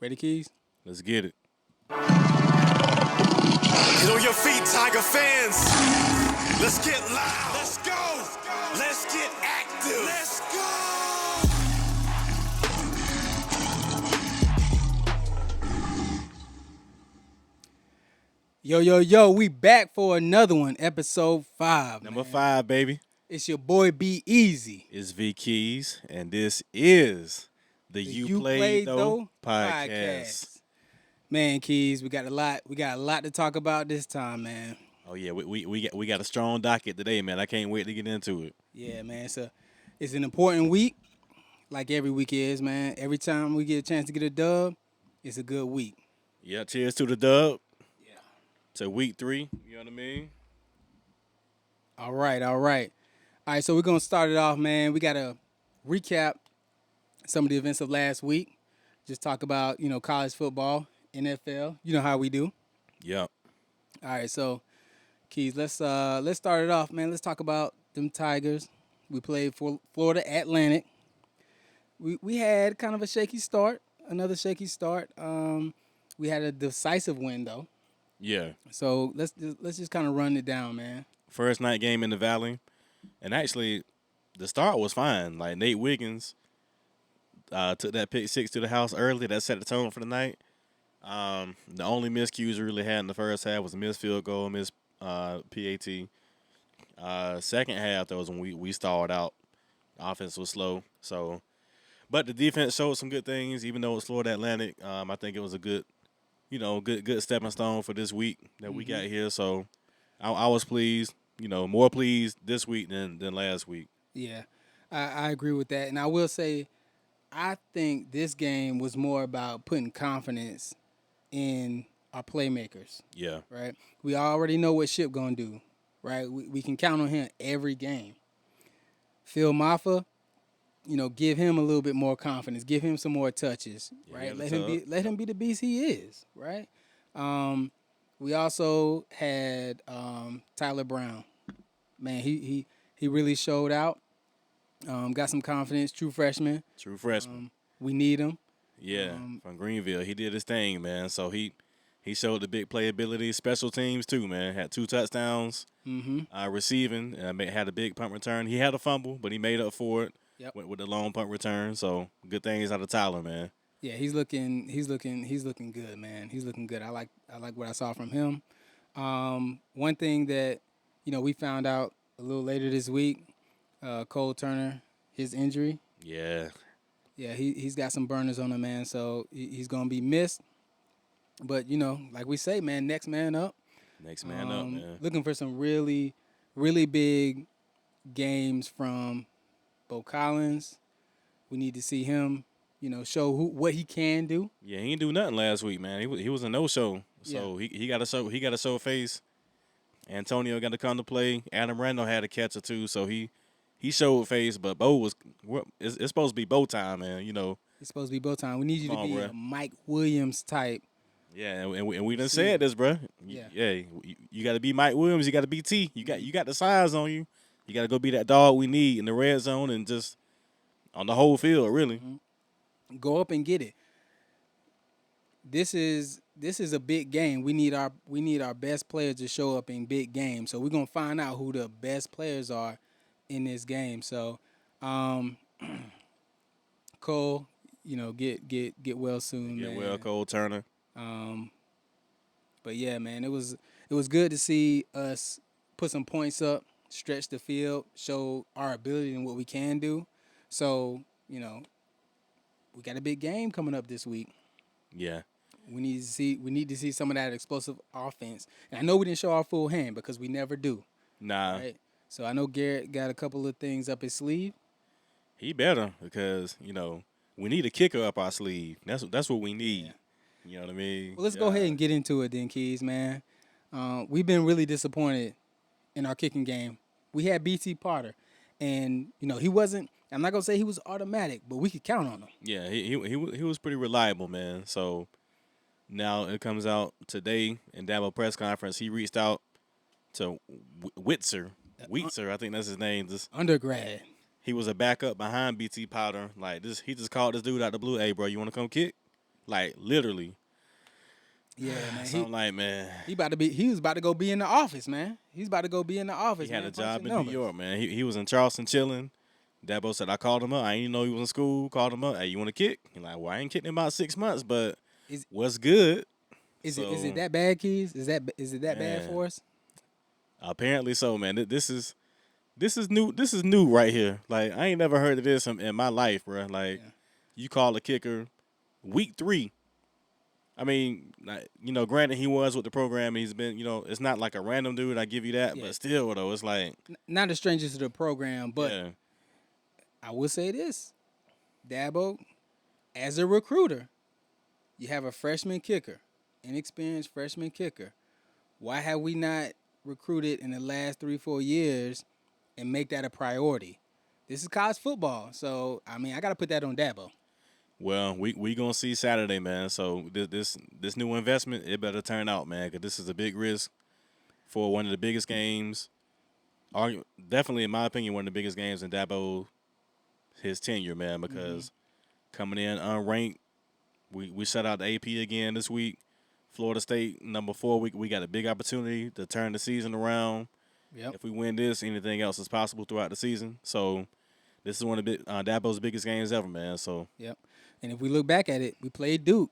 Ready, Keys? Let's get it. Get on your feet, Tiger fans. Let's get loud. Let's go. Let's get active. Let's go. Yo, we back for another one, episode 5. Number 5, baby. It's your boy B-Easy. It's V-Keyz, and this is the Uplayedtho podcast. Man, Keys, we got a lot to talk about this time, man. Oh yeah, we got a strong docket today, man. I can't wait to get into it. Yeah, man. It's an important week, like every week is, man. Every time we get a chance to get a dub, it's a good week. Yeah, cheers to the dub. Yeah. To week 3, you know what I mean? All right, so we're going to start it off, man. We got to recap some of the events of last week. Just talk about, college football, NFL. You know how we do. Yep. All right, so, Keys, let's start it off, man. Let's talk about them Tigers. We played for Florida Atlantic. We had kind of a shaky start, another shaky start. We had a decisive win, though. Yeah. So let's just kind of run it down, man. First night game in the Valley. And actually, the start was fine. Like, Nate Wiggins took that pick 6 to the house early. That set the tone for the night. The only miscues we really had in the first half was a missed field goal, missed PAT. Second half, that was when we stalled out. The offense was slow. So, but the defense showed some good things, even though it's Florida Atlantic. I think it was a good stepping stone for this week that we got here. So, I was pleased. More pleased this week than last week. Yeah, I agree with that. And I will say, I think this game was more about putting confidence in our playmakers. Yeah. Right? We already know what Ship going to do, right? We can count on him every game. Phil Maffa, give him a little bit more confidence. Give him some more touches, right? Yeah, let him be the beast he is, right? We also had Tyler Brown. Man, he really showed out. Got some confidence. True freshman. We need him. Yeah, from Greenville. He did his thing, man. So he showed the big playability. Special teams, too, man. Had 2 touchdowns receiving. Had a big punt return. He had a fumble, but he made up for it with the long punt return. So good things out of Tyler, man. Yeah, he's looking good, man. He's looking good. I like what I saw from him. One thing that, we found out a little later this week, Cole Turner, his injury. Yeah. Yeah, he's got some burners on him, man. So he's gonna be missed. But like we say, man, next man up. Next man up, man. Looking for some really, really big games from Bo Collins. We need to see him. Show what he can do. Yeah, he didn't do nothing last week, man. He was a no-show. So Yeah. he got to show face. Antonio got to come to play. Adam Randall had a catch or two, so he showed face. But Bo was it's supposed to be Bo time, man. It's supposed to be Bo time. We need you to be a Mike Williams type. Yeah, and we done said this, bro. Yeah, you got to be Mike Williams. You got to be T. You got the size on you. You got to go be that dog we need in the red zone and just on the whole field, really. Mm-hmm. Go up and get it. This is a big game. We need our best players to show up in big games. So we're gonna find out who the best players are in this game. So, Cole, get well soon. Get man. well, Cole Turner. But yeah, man, it was good to see us put some points up, stretch the field, show our ability and what we can do. So we got a big game coming up this week. Yeah. We need to see some of that explosive offense. And I know we didn't show our full hand because we never do. Nah. Right? So I know Garrett got a couple of things up his sleeve. He better because, we need a kicker up our sleeve. That's what we need. Yeah. You know what I mean? Well, let's go ahead and get into it then, Keys, man. We've been really disappointed in our kicking game. We had BT Potter, and, he wasn't – I'm not going to say he was automatic, but we could count on him. Yeah, he was pretty reliable, man. So now it comes out today in Dabo press conference. He reached out to Witzer, I think that's his name. Undergrad. He was a backup behind BT Powder. Like this, he just called this dude out the blue. Hey, bro, you want to come kick? like literally. Yeah, man. So I'm like, man, He was about to go be in the office, man. He's about to go be in the office. he had man, a job punching in New numbers. York, man. He was in Charleston chilling. Dabo said, I called him up. I didn't know he was in school. Called him up. Hey, you want to kick? He's like, well, I ain't kicked in about 6 months, but Is what's good? is So, it that bad, Keys? Is it that bad man, for us? apparently so, man. This is new. This is new right here. Like I ain't never heard of this in my life, bro. Like Yeah. you call a kicker week 3. I mean, granted he was with the program. He's been, it's not like a random dude. I give you that, Yeah. but still, though, it's like, Not a stranger to the program, but yeah, I will say this, Dabo, as a recruiter, you have a freshman kicker, inexperienced freshman kicker. Why have we not recruited in the last 3-4 years and make that a priority? This is college football, so I mean I got to put that on Dabo. well, we gonna see Saturday, man. So this new investment, it better turn out, man, because this is a big risk for one of the biggest games. Definitely, in my opinion, one of the biggest games in Dabo his tenure, man, because coming in unranked, we shut out the AP again this week. Florida State, number 4, we got a big opportunity to turn the season around. Yep. If we win this, anything else is possible throughout the season. So this is one of Dabo's biggest games ever, man. So Yep. And if we look back at it, we played Duke.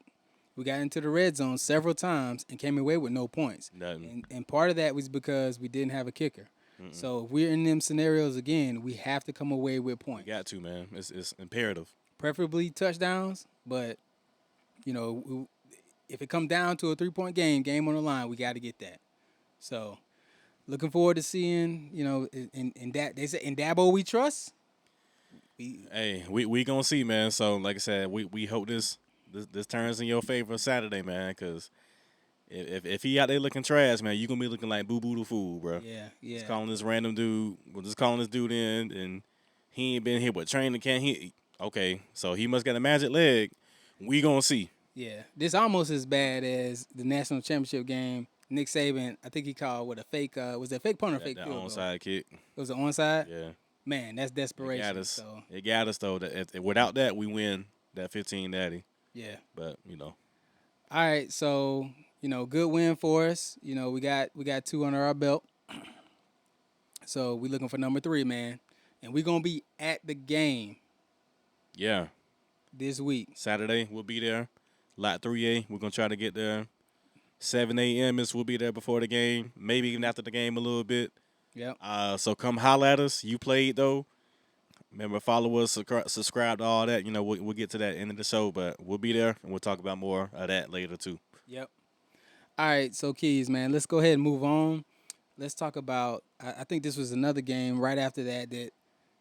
We got into the red zone several times and came away with no points. nothing. And part of that was because we didn't have a kicker. So if we're in them scenarios again, we have to come away with points. We got to, man. It's imperative. Preferably touchdowns, but if it comes down to a 3-point game on the line, we got to get that. So looking forward to seeing, in that they say in Dabo we trust. Hey, we gonna see, man. So like I said, we hope this turns in your favor Saturday, man. Because if he out there looking trash, man, you gonna be looking like Boo Boo the fool, bro. Yeah. Just calling this random dude. We're just calling this dude in, and he ain't been here with training camp. Okay, so he must got a magic leg. We gonna see. Yeah, this almost as bad as the national championship game. Nick Saban, I think he called with a fake. Was it a fake punt or fake That field goal? onside kick. It was an onside. Yeah, Man, that's desperation. it got us. So It got us though. That without that, we win that 15 natty. yeah. But All right, so good win for us. We got 2 under our belt. So we looking for number 3, man, and we're gonna be at the game yeah. this week. Saturday we'll be there. Lot 3A. We're gonna try to get there. 7 a.m. We'll be there before the game. Maybe even after the game a little bit. Yep. So come holler at us. You played though. Remember, follow us, subscribe to all that. We'll get to that end of the show, but we'll be there and we'll talk about more of that later too. Yep. All right, so Keyz, man, let's go ahead and move on. Let's talk about. I think this was another game right after that.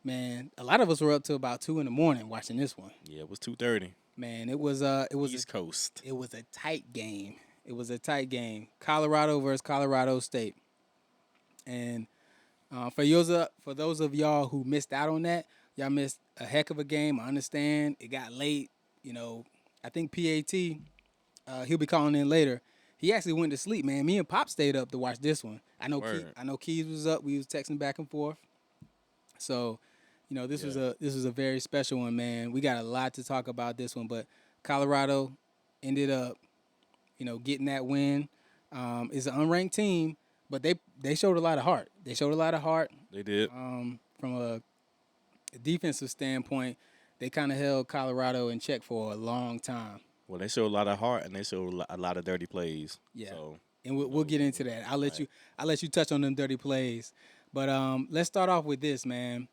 Man, a lot of us were up till about 2 a.m. watching this one. Yeah, it was 2:30. Man, it was East Coast. It was a tight game. It was a tight game. Colorado versus Colorado State. And for those of y'all who missed out on that, y'all missed a heck of a game. I understand it got late. I think PAT, he'll be calling in later. He actually went to sleep, man. Me and Pop stayed up to watch this one. I know Keyz was up. We was texting back and forth. So, this was a very special one, man. We got a lot to talk about this one, but Colorado ended up, getting that win. It's an unranked team, but they showed a lot of heart. They showed a lot of heart. They did. From a defensive standpoint, they kind of held Colorado in check for a long time. Well, they showed a lot of heart and they showed a lot of dirty plays. Yeah. So, And we'll get into that. I'll let you touch on them dirty plays. But let's start off with this, man.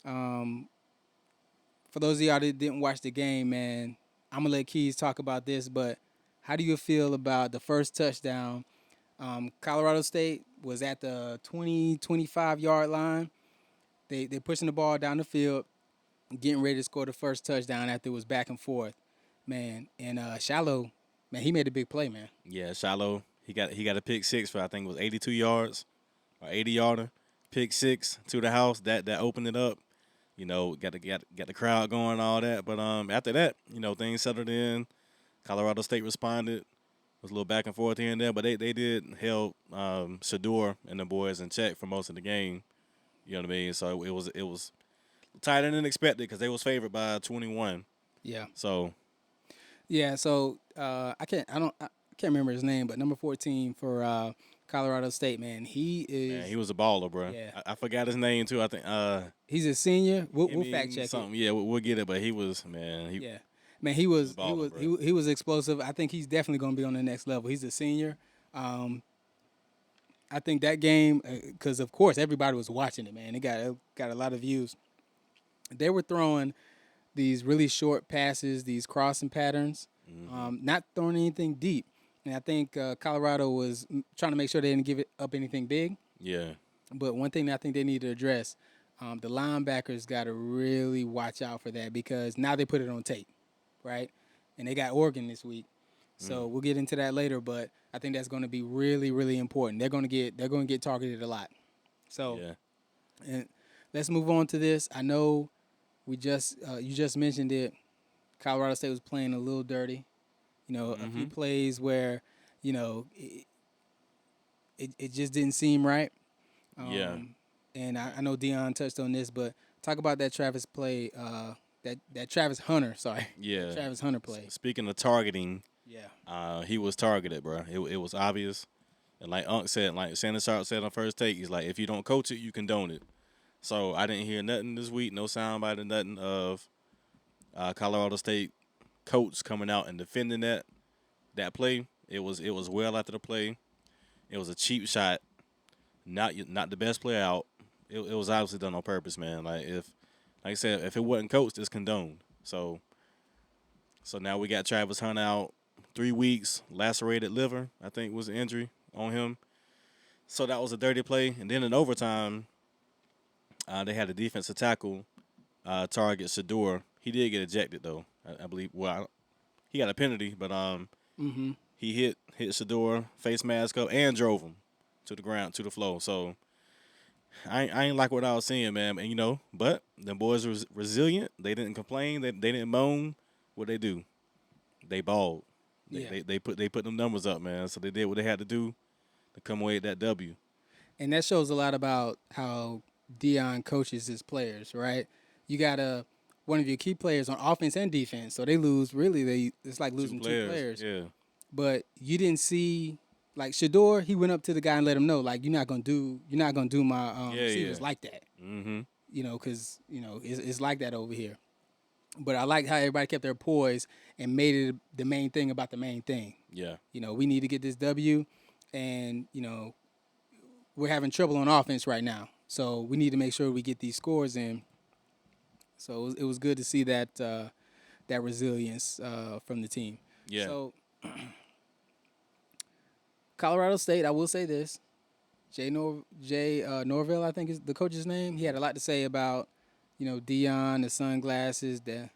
For those of y'all that didn't watch the game, man, I'm going to let Keyz talk about this, but how do you feel about the first touchdown? Colorado State was at the 20, 25-yard line. They're pushing the ball down the field, getting ready to score the first touchdown after it was back and forth, man. And Shallow, man, he made a big play, man. yeah, Shallow, he got a pick 6 for I think it was 82 yards or 80-yarder. Pick 6 to the house. That opened it up. Got the crowd going, all that. But after that, things settled in. Colorado State responded. It was a little back and forth here and there, but they did held Shador and the boys in check for most of the game. You know what I mean? So it was tighter than expected because they was favored by 21. Yeah. So Yeah, so I can't remember his name, but number 14 for Colorado State, man. He Man, he is was a baller, bro. yeah. I forgot his name too. I think He's a senior. We'll fact Hemming check it. something. Yeah, we'll get it. But he was man. Yeah. Man, he Was was a baller, bro. he was explosive. I think he's definitely going to be on the next level. He's a senior. I think that game cuz of course everybody was watching it, man. It got a lot of views. They were throwing these really short passes, these crossing patterns, not throwing anything deep. And I think Colorado was trying to make sure they didn't give it up anything big. Yeah. But one thing that I think they need to address, the linebackers got to really watch out for that because now they put it on tape, right? And they got Oregon this week, so we'll get into that later. But I think that's going to be really, really important. They're going to get targeted a lot. So, Yeah. and let's move on to this. I know you just mentioned it. Colorado State was playing a little dirty. You know, a few plays where, you know, it just didn't seem right. Yeah. And I know Dion touched on this, but talk about that Travis play, that Travis Hunter, sorry. Yeah. Travis Hunter play. Speaking of targeting, Yeah. he was targeted, bro. It was obvious. And like Unc said, like Shannon Sharp said on first take, he's like, if you don't coach it, you condone it. So I didn't hear nothing this week, no soundbite or nothing of Colorado State coach coming out and defending that play. It was well after the play. It was a cheap shot, not the best play out. It was obviously done on purpose, man. Like I said, if it wasn't coached, it's condoned. So now we got Travis Hunt out 3 weeks, lacerated liver, I think was the injury on him. So that was a dirty play. And then in overtime, they had a defensive tackle target Shador. He did get ejected though, I believe. Well, he got a penalty, but he hit Shador, face mask up, and drove him to the ground, to the floor. So I ain't like what I was seeing, man. And but the boys were resilient. They didn't complain. They didn't moan. What they do? They balled. They put them numbers up, man. So they did what they had to do to come away with that W. And that shows a lot about how Dion coaches his players, right? You got one of your key players on offense and defense, so they lose. Really, it's like losing two players. Yeah. But you didn't see like Shador. He went up to the guy and let him know, like, you're not gonna do my receivers like that. Mm-hmm. Because it's like that over here. But I like how everybody kept their poise and made it the main thing about the main thing. Yeah. We need to get this W, and we're having trouble on offense right now. So we need to make sure we get these scores in. So it was good to see that resilience from the team. Yeah. So Colorado State, I will say this: Norville, I think is the coach's name. He had a lot to say about Dion, the sunglasses, the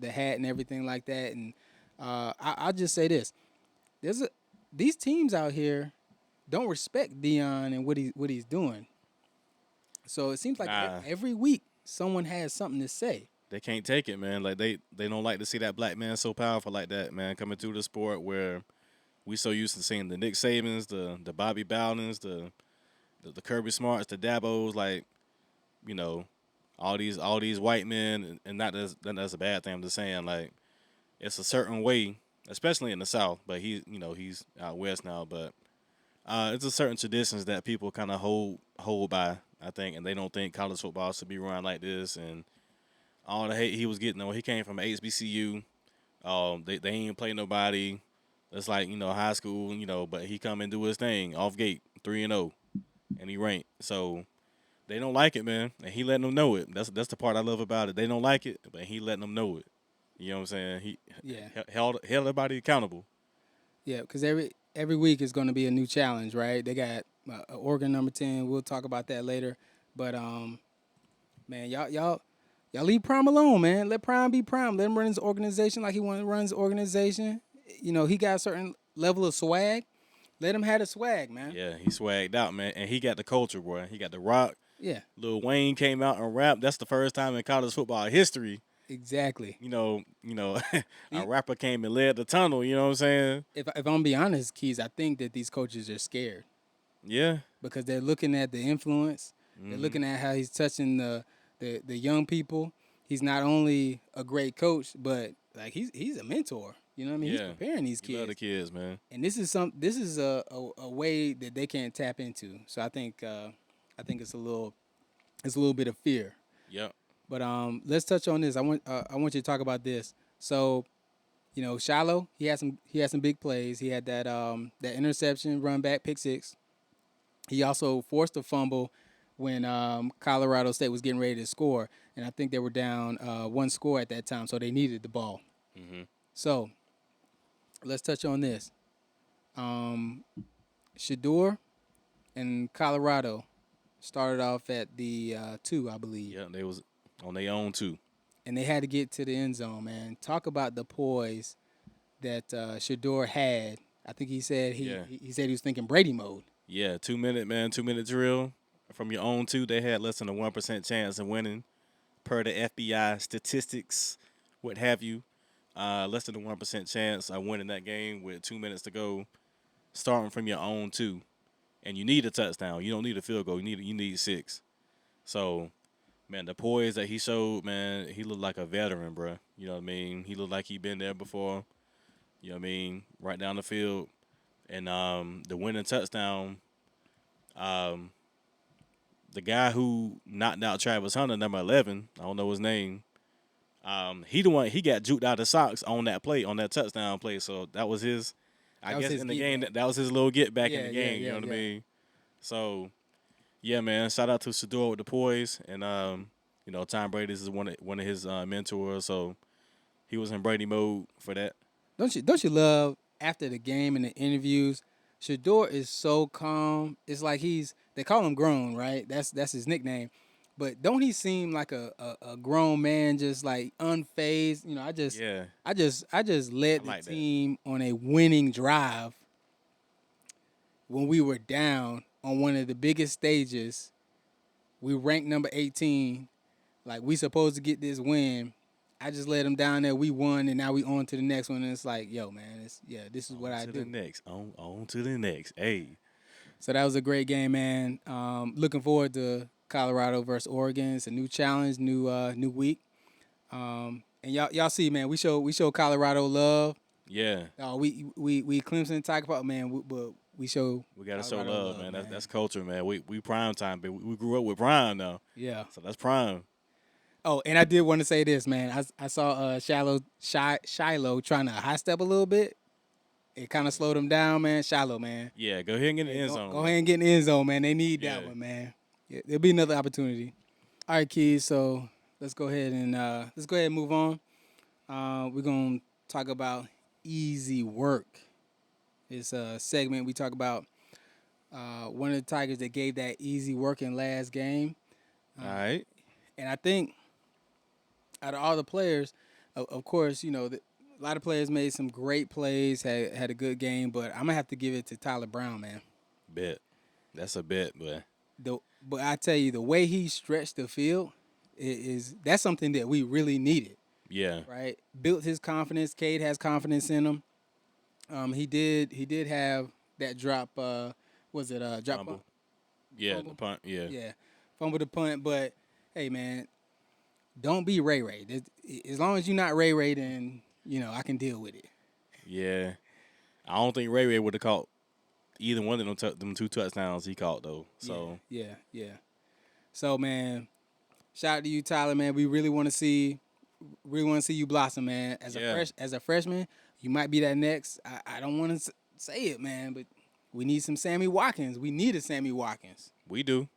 hat, and everything like that. And I'll just say this: these teams out here don't respect Dion and what he's doing. So it seems like every week someone has something to say. They can't take it, man. Like they don't like to see that black man so powerful like that, man, coming through the sport where we so used to seeing the Nick Sabans, the Bobby Bowdens, the Kirby Smarts, the Dabos, like, all these white men, and not that's a bad thing. I'm just saying, like, it's a certain way, especially in the South, but he's out west now, but it's a certain traditions that people kind of hold by, I think, and they don't think college football should be run like this, and all the hate he was getting. He came from HBCU. They ain't play nobody. It's like high school, but he come and do his thing off gate 3-0, and he ranked. So they don't like it, man, and he letting them know it. That's the part I love about it. They don't like it, but he letting them know it. You know what I'm saying? He held everybody accountable. Yeah, because every week is going to be a new challenge, right? They got Oregon number 10. We'll talk about that later. But man, y'all leave Prime alone, man. Let Prime be Prime. Let him run his organization like he wants to run his organization. He got a certain level of swag. Let him have the swag, man. Yeah, he swagged out, man, and he got the culture, boy. He got the rock. Yeah. Lil Wayne came out and rapped. That's the first time in college football history. Exactly. A rapper came and led the tunnel. You know what I'm saying? If I'm gonna be honest, Keyz, I think that these coaches are scared. Yeah. Because they're looking at the influence. Mm-hmm. They're looking at how he's touching the young people. He's not only a great coach, but like he's a mentor. You know what I mean? He's Yeah. preparing these You love the kids, kids, man. and this is a way that they can't tap into. So I think it's a little bit of fear. Yep. But let's touch on this. I want you to talk about this. So Shiloh, he had some big plays. He had that interception, run back, pick six. He also forced a fumble when Colorado State was getting ready to score, and I think they were down one score at that time, so they needed the ball. Mm-hmm. So let's touch on this. Shador and Colorado started off at the 2, I believe. Yeah, they was on their own too. And they had to get to the end zone, man. Talk about the poise that Shador had. I think he said he said he was thinking Brady mode. Yeah, 2 minute, man, 2 minute drill. From your own two, they had less than a 1% chance of winning per the FBI statistics, what have you. Less than a 1% chance of winning that game with 2 minutes to go, starting from your own two. And you need a touchdown. You don't need a field goal. You need 6. So, man, the poise that he showed, man, he looked like a veteran, bro. You know what I mean? He looked like he been there before. You know what I mean? Right down the field. And the winning touchdown, the guy who knocked out Travis Hunter, number 11, I don't know his name. He got juked out of socks on that play, on that touchdown play. So that was his. I guess in the game that was his little get back in the game. You know what I mean? So, yeah, man. Shout out to Shador with the poise, and Tom Brady is one of his mentors. So he was in Brady mode for that. Don't you love after the game and the interviews? Shador is so calm. It's like they call him grown, right? That's his nickname. But don't he seem like a grown man, just like unfazed? I just led the team on a winning drive when we were down on one of the biggest stages. We ranked number 18. Like, we supposed to get this win. I just led them down there. We won, and now we on to the next one. And it's like, yo, man, this is what I do. On to the next. Hey. So that was a great game, man. Looking forward to Colorado versus Oregon. It's a new challenge, new week. And y'all see, man, we show Colorado love. Yeah. We Clemson Tiger Park, man. But we gotta show love, man. That's culture, man. We prime time, but we grew up with prime now. Yeah. So that's prime. Oh, and I did want to say this, man. I saw Shiloh trying to high step a little bit. It kind of slowed him down, man. Shiloh, man. Yeah, go ahead and get in the end zone. Go ahead and get in the end zone, man. They need that one, man. Yeah, there'll be another opportunity. All right, Keyz. So let's go ahead and move on. We're gonna talk about easy work. It's a segment we talk about one of the Tigers that gave that easy work in last game. All right. And I think out of all the players, of course, a lot of players made some great plays, had a good game, but I'm gonna have to give it to Tyler Brown, man. Bet. That's a bet, boy. But I tell you, the way he stretched the field that's something that we really needed. Yeah. Right. Built his confidence. Cade has confidence in him. He did have that drop. Was it a drop? Fumble. Yeah, fumble? The punt. Yeah. Yeah, fumble the punt. But hey, man, don't be Ray Ray. As long as you're not Ray Ray, then I can deal with it. Yeah. I don't think Ray would have caught either one of them 2 touchdowns he caught though. So yeah. So man, shout out to you, Tyler. Man, we really want to see you blossom, man. As a freshman, you might be that next. I don't want to say it, man, but we need some Sammy Watkins. We need a Sammy Watkins. We do.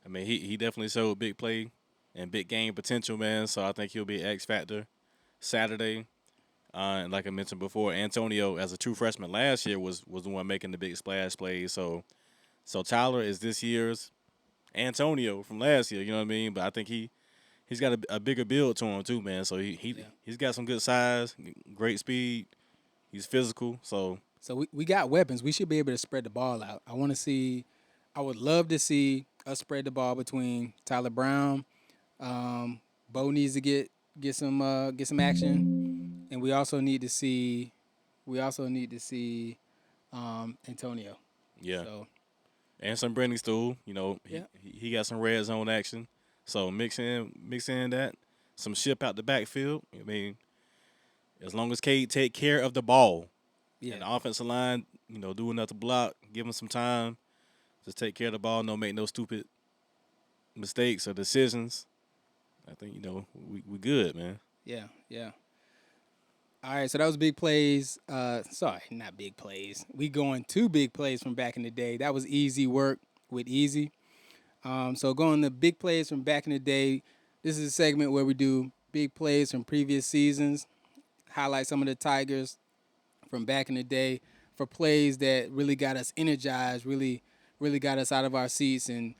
I mean, he definitely showed big play and big game potential, man. So I think he'll be X factor Saturday. And like I mentioned before, Antonio, as a true freshman last year, was the one making the big splash plays. So Tyler is this year's Antonio from last year. You know what I mean? But I think he's got a bigger build to him too, man. So he's got some good size, great speed. He's physical. So we got weapons. We should be able to spread the ball out. I would love to see us spread the ball between Tyler Brown. Bo needs to get some action, and we also need to see Antonio. Yeah. So, and some Brendan Stool. He got some red zone action. So mix in that, some ship out the backfield. I mean, As long as Cade take care of the ball and the Yeah. offensive line, do enough to block, give him some time, just take care of the ball, don't make no stupid mistakes or decisions. I think we good, man. Yeah. Yeah. All right, so that was big plays. Sorry, not big plays. We going to big plays from back in the day. That was easy work with easy. So going to big plays from back in the day. This is a segment where we do big plays from previous seasons, highlight some of the Tigers from back in the day for plays that really got us energized, really got us out of our seats, and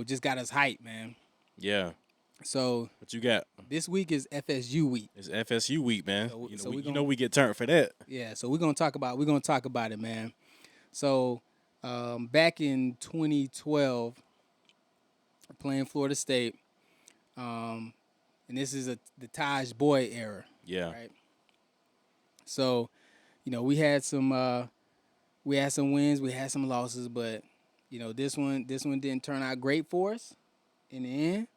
just got us hyped, man. Yeah. So What you got? this week is FSU week. It's FSU week, man. So We get turned for that. Yeah, so we're gonna talk about it, man. So back in 2012, playing Florida State, and this is the Taj Boyd era, Yeah. right? So, we had some wins, we had some losses, but this one didn't turn out great for us in the end.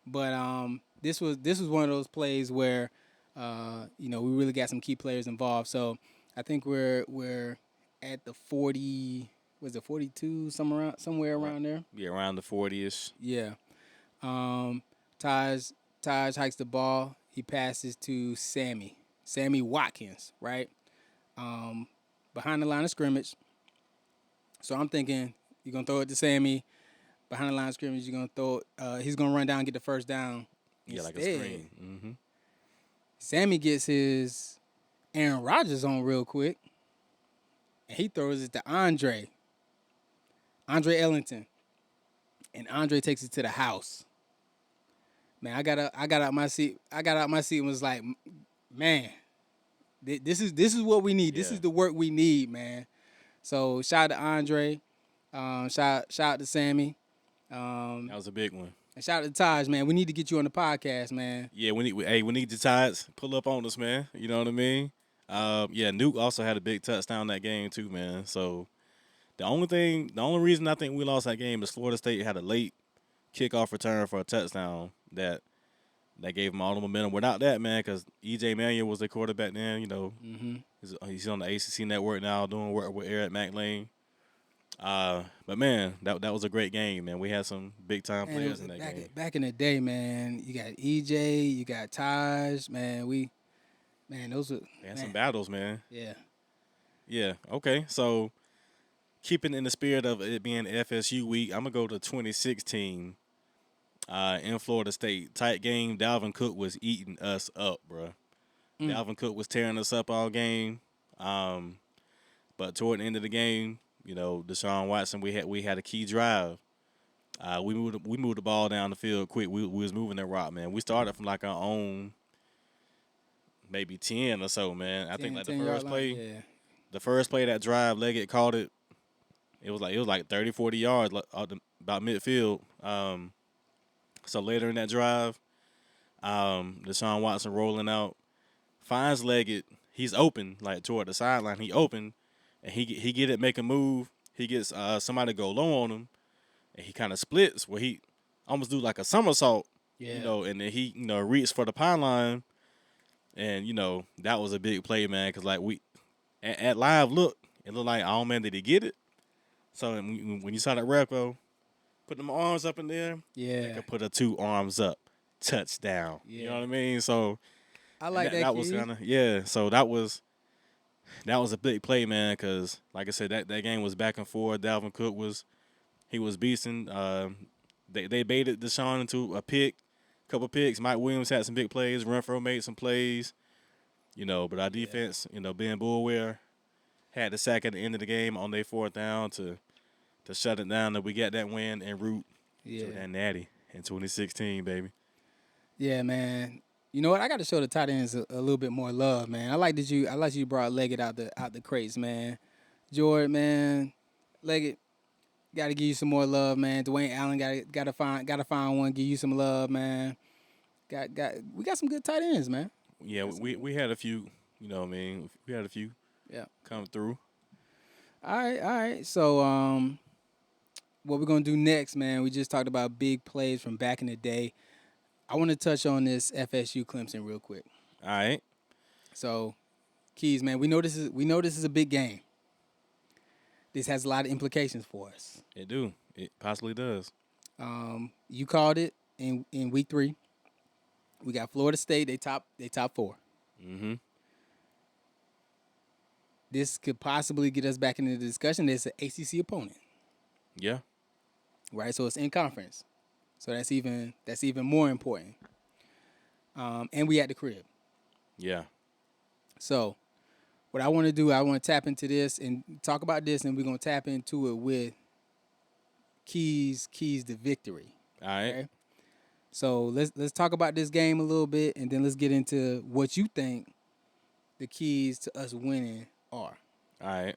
But this was one of those plays where we really got some key players involved. So I think we're at the 40, was it 42, somewhere around there. Yeah, around the 40ish. Yeah. Taj hikes the ball. He passes to Sammy Watkins, right? Behind the line of scrimmage. So I'm thinking you're gonna throw it to Sammy. Behind the line of scrimmage, you're gonna throw it. He's gonna run down and get the first down. Yeah, like a Instead, screen. Mm-hmm. Sammy gets his Aaron Rodgers on real quick, and he throws it to Andre Ellington, and Andre takes it to the house. Man, I got out my seat. And was like, man, this is what we need. This Yeah. is the work we need, man. So shout out to Andre, shout out to Sammy, That was a big one. and shout out to Taj, man. We need to get you on the podcast, man. Yeah, we need the Tides pull up on us, man. You know what I mean? Yeah, Nuke also had a big touchdown that game too, man. So the only reason I think we lost that game is Florida State had a late kickoff return for a touchdown that gave them all the momentum. Without that, man, because EJ Manuel was the quarterback then. Mm-hmm. He's on the ACC network now doing work with Eric McLean. But man, that was a great game, man. We had some big time players in that game. Back in the day, man, you got EJ, you got Taj, man. Those were We had some battles, man. Yeah. Yeah. Okay. So, keeping in the spirit of it being FSU week, I'm gonna go to 2016. In Florida State, tight game. Dalvin Cook was eating us up, bro. Dalvin Cook was tearing us up all game. But toward the end of the game, Deshaun Watson, we had a key drive. We moved the ball down the field quick. We was moving that rock, man. We started from like our own maybe 10 or so, man. I think like the first play. Yeah. The first play that drive, Leggett caught it. It was like 30, 40 yards about midfield. So later in that drive, Deshaun Watson rolling out, finds Leggett. He's open, like toward the sideline. He open, and he get it, make a move. He gets somebody to go low on him, and he kind of splits where he almost do like a somersault. Yeah. And then he reached for the pylon, and that was a big play, man. Cause like we at live look, it looked like, oh man, did he get it? So when you saw that repo, put them arms up in there, Yeah. they could put a 2 arms up, touchdown. Yeah. You know what I mean? So I like that. That was kind of So that was a big play, man. Cause like I said, that game was back and forth. Dalvin Cook was beasting. They baited Deshaun into a couple picks. Mike Williams had some big plays. Renfro made some plays. But our defense, Ben Bulware had the sack at the end of the game on their 4th down to shut it down. And we got that win en route to that natty in 2016, baby. Yeah, man. You know what? I got to show the tight ends a little bit more love, man. I like that you brought Leggett out the crates, man. Jordan, man, Leggett, got to give you some more love, man. Dwayne Allen got to find one, give you some love, man. We got some good tight ends, man. Yeah, we had a few. You know what I mean? We had a few. Yeah. Come through. All right. So, what we're gonna do next, man? We just talked about big plays from back in the day. I want to touch on this FSU Clemson real quick. All right. So Keyz, man, we know this is a big game. This has a lot of implications for us. It do. It possibly does. You called it in week 3. We got Florida State. They top 4. Mm-hmm. This could possibly get us back into the discussion. There's an ACC opponent, Yeah. right? So it's in conference. So that's even more important. And we at the crib. Yeah. So what I want to do, I want to tap into this and talk about this, and we're gonna tap into it with Keyz the victory. All right. Okay. So let's talk about this game a little bit, and then let's get into what you think the keys to us winning are. All right.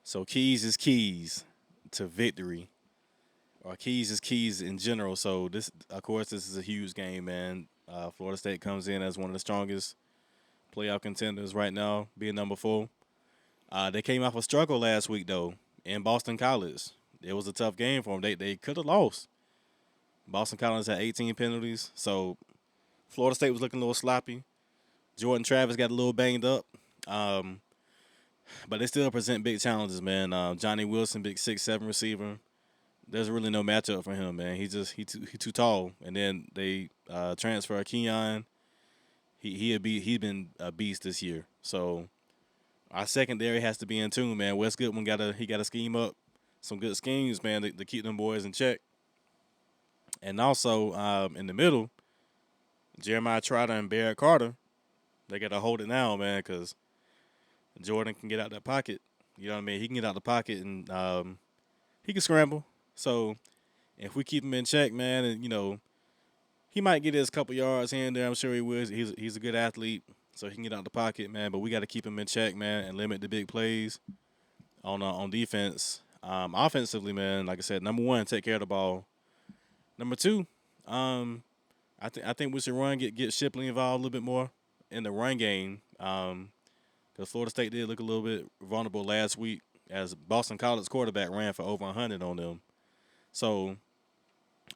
So keys is keys to victory, or keys is keys in general. So this, of course, this is a huge game, man. Florida State comes in as one of the strongest playoff contenders right now, being number 4. They came off a struggle last week though in Boston College. It was a tough game for them. They could have lost. Boston College had 18 penalties, so Florida State was looking a little sloppy. Jordan Travis got a little banged up. But they still present big challenges, man. Johnny Wilson, big 6'7" receiver. There's really no matchup for him, man. He too tall. And then they transfer Keon. He's been a beast this year. So our secondary has to be in tune, man. Wes Goodwin got to scheme up some good schemes, man, to keep them boys in check. And also in the middle, Jeremiah Trotter and Barrett Carter, they got to hold it now, man, because Jordan can get out that pocket. You know what I mean? He can get out the pocket and he can scramble. So if we keep him in check, man, and he might get his couple yards here and there. I'm sure he will. He's a good athlete, so he can get out the pocket, man. But we got to keep him in check, man, and limit the big plays on defense. Offensively, man, like I said, number 1, take care of the ball. Number 2, I think we should get Shipley involved a little bit more in the run game. Because Florida State did look a little bit vulnerable last week as Boston College quarterback ran for over 100 on them. So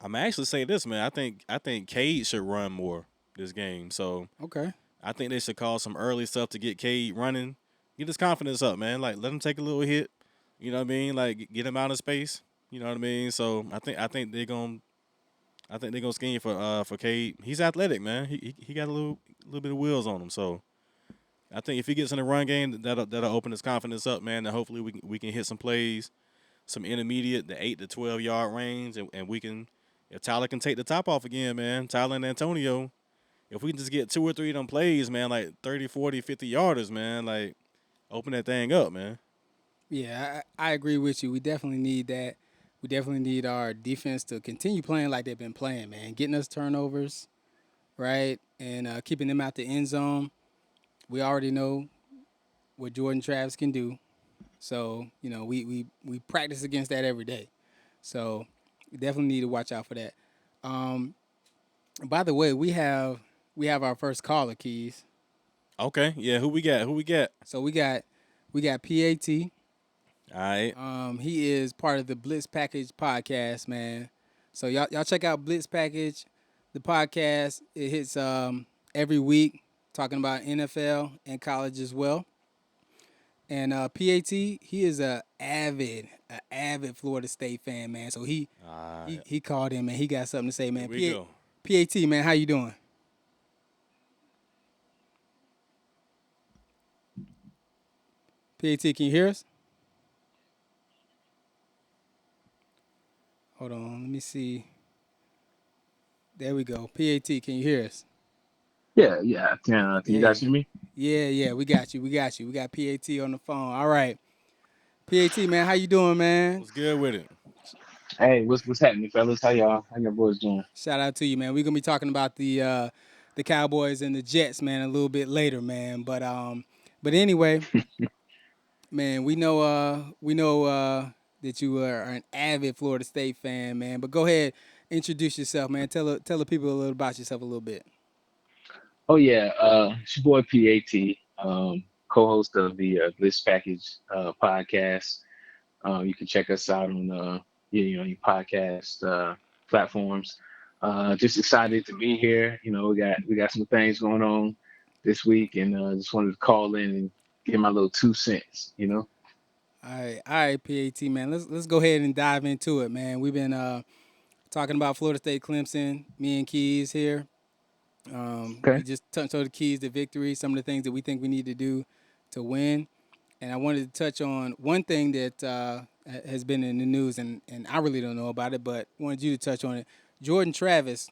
I'm actually say this, man. I think Cade should run more this game. So Okay. I think they should call some early stuff to get Cade running, get his confidence up, man. Like let him take a little hit. You know what I mean? Like get him out of space. You know what I mean? So I think they're gonna scheme for Cade. He's athletic, man. He got a little bit of wheels on him. So I think if he gets in the run game, that'll open his confidence up, man. And hopefully we can hit some plays, some intermediate, the 8 to 12 yard range, and we can. If Tyler can take the top off again, man, Tyler and Antonio, if we can just get 2 or 3 of them plays, man, like 30, 40, 50 yarders, man, like open that thing up, man. Yeah, I agree with you. We definitely need that. We definitely need our defense to continue playing like they've been playing, man. Getting us turnovers, right, and keeping them out the end zone. We already know what Jordan Travis can do, so we practice against that every day. So we definitely need to watch out for that. By the way, we have our first caller, Keyz. Okay, yeah, who we got? So we got PAT. All right. He is part of the Blitz Package podcast, man. So y'all check out Blitz Package, the podcast. It hits every week, talking about NFL and college as well. And PAT, he is a avid Florida State fan, man. So he called in, man. He got something to say, man. Here we go. PAT, man, how you doing? PAT, can you hear us? Hold on, let me see. There we go. PAT, can you hear us? Yeah. Can you guys hear me? Yeah, we got you. We got PAT on the phone. All right. PAT, man, how you doing, man? What's good with it? Hey, what's happening, fellas? How your boys doing? Shout out to you, man. We're gonna be talking about the Cowboys and the Jets, man, a little bit later, man. But anyway, man, we know that you are an avid Florida State fan, man. But go ahead, introduce yourself, man. Tell the people a little about yourself a little bit. Oh yeah, it's your boy PAT, co-host of the Bliss Package podcast. You can check us out on your podcast platforms. Just excited to be here. We got some things going on this week, and just wanted to call in and give my little 2 cents. All right, PAT man. Let's go ahead and dive into it, man. We've been talking about Florida State, Clemson. Me and Keyz here. We Okay. just touched on the keys to victory, some of the things that we think we need to do to win. And I wanted to touch on one thing that has been in the news, and I really don't know about it, but wanted you to touch on it. Jordan Travis,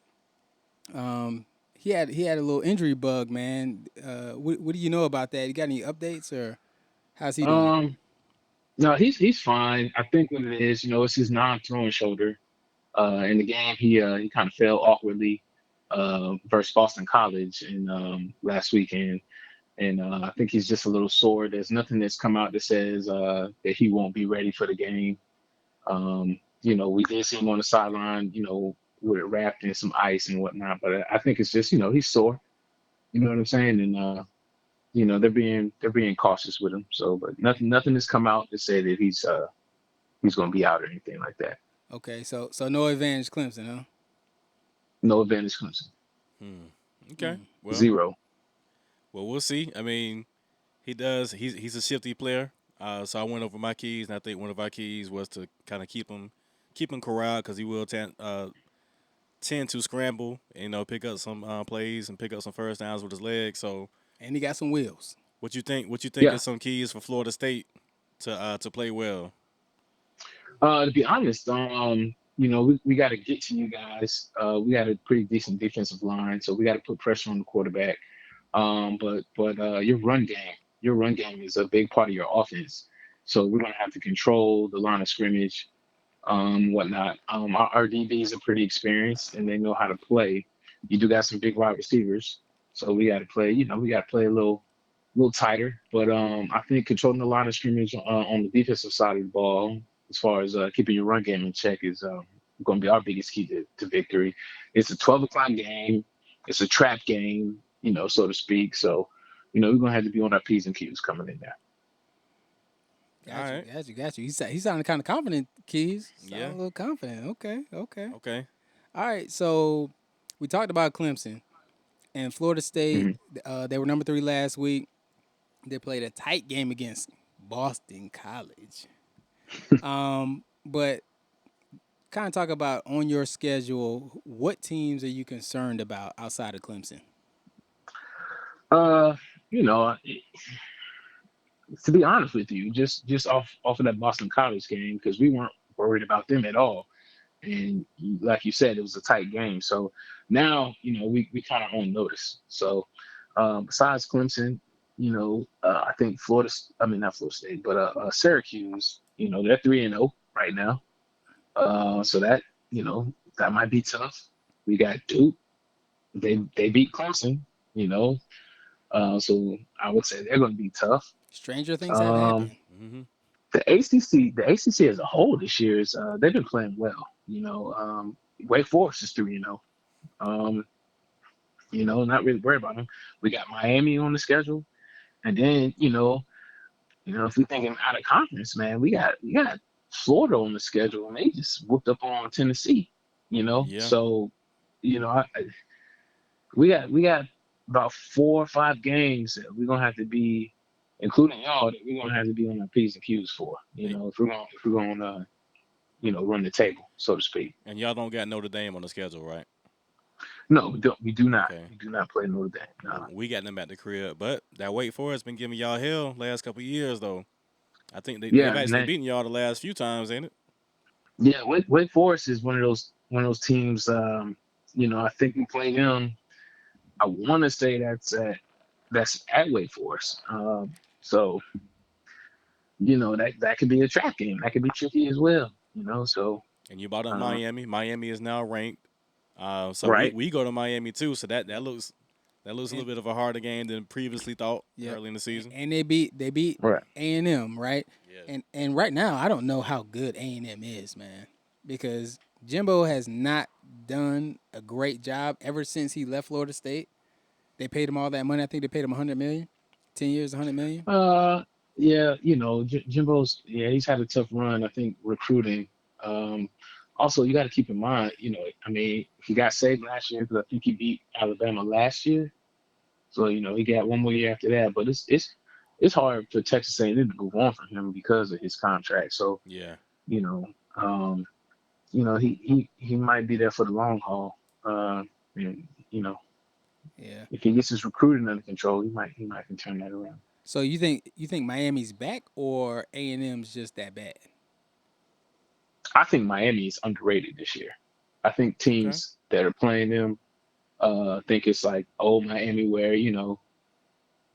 he had a little injury bug, man. What do you know about that? You got any updates, or how's he doing? Um, no, he's fine. I think what it is, it's his non-throwing shoulder. In the game, he kind of fell awkwardly versus Boston College in last weekend, and I think he's just a little sore. There's nothing that's come out that says that he won't be ready for the game. We did see him on the sideline, with it wrapped in some ice and whatnot, but I think it's just, he's sore. You know what I'm saying? And they're being cautious with him. So, but nothing has come out to say that he's going to be out or anything like that. Okay, so no advantage Clemson, huh? No advantage Clemson. Hmm. Okay. Mm. Well, Zero. we'll see. I mean, he does. He's a shifty player. So I went over my keys, and I think one of our keys was to kind of keep him corralled because he will tend to scramble, and, pick up some plays and pick up some first downs with his legs. So And he got some wheels. what you think? What you think Yeah. is some keys for Florida State to play well? To be honest, we got to get to you guys. We got a pretty decent defensive line, so we got to put pressure on the quarterback. But your run game is a big part of your offense. So we're gonna have to control the line of scrimmage, whatnot. Our DBs are pretty experienced and they know how to play. You do got some big wide receivers, so we got to play. We got to play a little tighter. But I think controlling the line of scrimmage on the defensive side of the ball, as far as keeping your run game in check, is going to be our biggest key to victory. It's a 12 o'clock game. It's a trap game, so to speak. So, we're going to have to be on our P's and Q's coming in there. Got All you, right. got you. He sounded kind of confident, Keys. Sounded Yeah. a little confident. Okay. Okay. All right, so we talked about Clemson and Florida State. hmm They were number 3 last week. They played a tight game against Boston College. But kind of talk about on your schedule, what teams are you concerned about outside of Clemson? Uh, you know, to be honest with you, just off of that Boston College game, because we weren't worried about them at all. And like you said, it was a tight game. So now, we kind of on notice. So besides Clemson, I think I mean, not Florida State, but Syracuse, they're 3-0 right now. So that might be tough. We got Duke. They beat Clemson, you know. So I would say they're going to be tough. Stranger things have Um, happened. Mm-hmm. the ACC as a whole this year is they've been playing well. Wake Forest is 3-0. Um, not really worried about them. We got Miami on the schedule, and then if we're thinking out of conference, man, we got Florida on the schedule, and they just whooped up on Tennessee. Yeah. So we got about 4 or 5 games that we're gonna have to be, including y'all, that we're gonna have to be on our P's and Q's for. If we're gonna run the table, so to speak. And y'all don't got Notre Dame on the schedule, right? No, we don't. We do not. Okay. We do not play Notre Dame. No. We got them at the crib, but that Wake Forest been giving y'all hell last couple of years though. I think they've Yeah, and actually beaten y'all the last few times, ain't it? yeah, Wake Forest is one of those teams. I think we play them. I want to say that's at Wake Forest. So that could be a trap game. That could be tricky as well. So And you brought up uh, Miami. Miami is now ranked. So we, right. we go to Miami too. So that looks a And, little bit of a harder game than previously thought yep. early in the season. And they beat Right. A&M, right? Yeah. And right now I don't know how good A&M is, man, because Jimbo has not done a great job ever since he left Florida State. They paid him all that money. I think they paid him 100 million, 10 years, 100 million. Yeah, Jimbo's, he's had a tough run, I think, recruiting. Um, Also, you got to keep in mind, I mean, he got saved last year because I think he beat Alabama last year. So he got one more year after that. But it's hard for Texas A&M to move on from him because of his contract. So Yeah. you know, um, he might be there for the long haul. And Yeah. if he gets his recruiting under control, he might can turn that around. So you think Miami's back or A&M's just that bad? I think Miami is underrated this year. I think Okay. teams that are playing them think it's like old Miami, where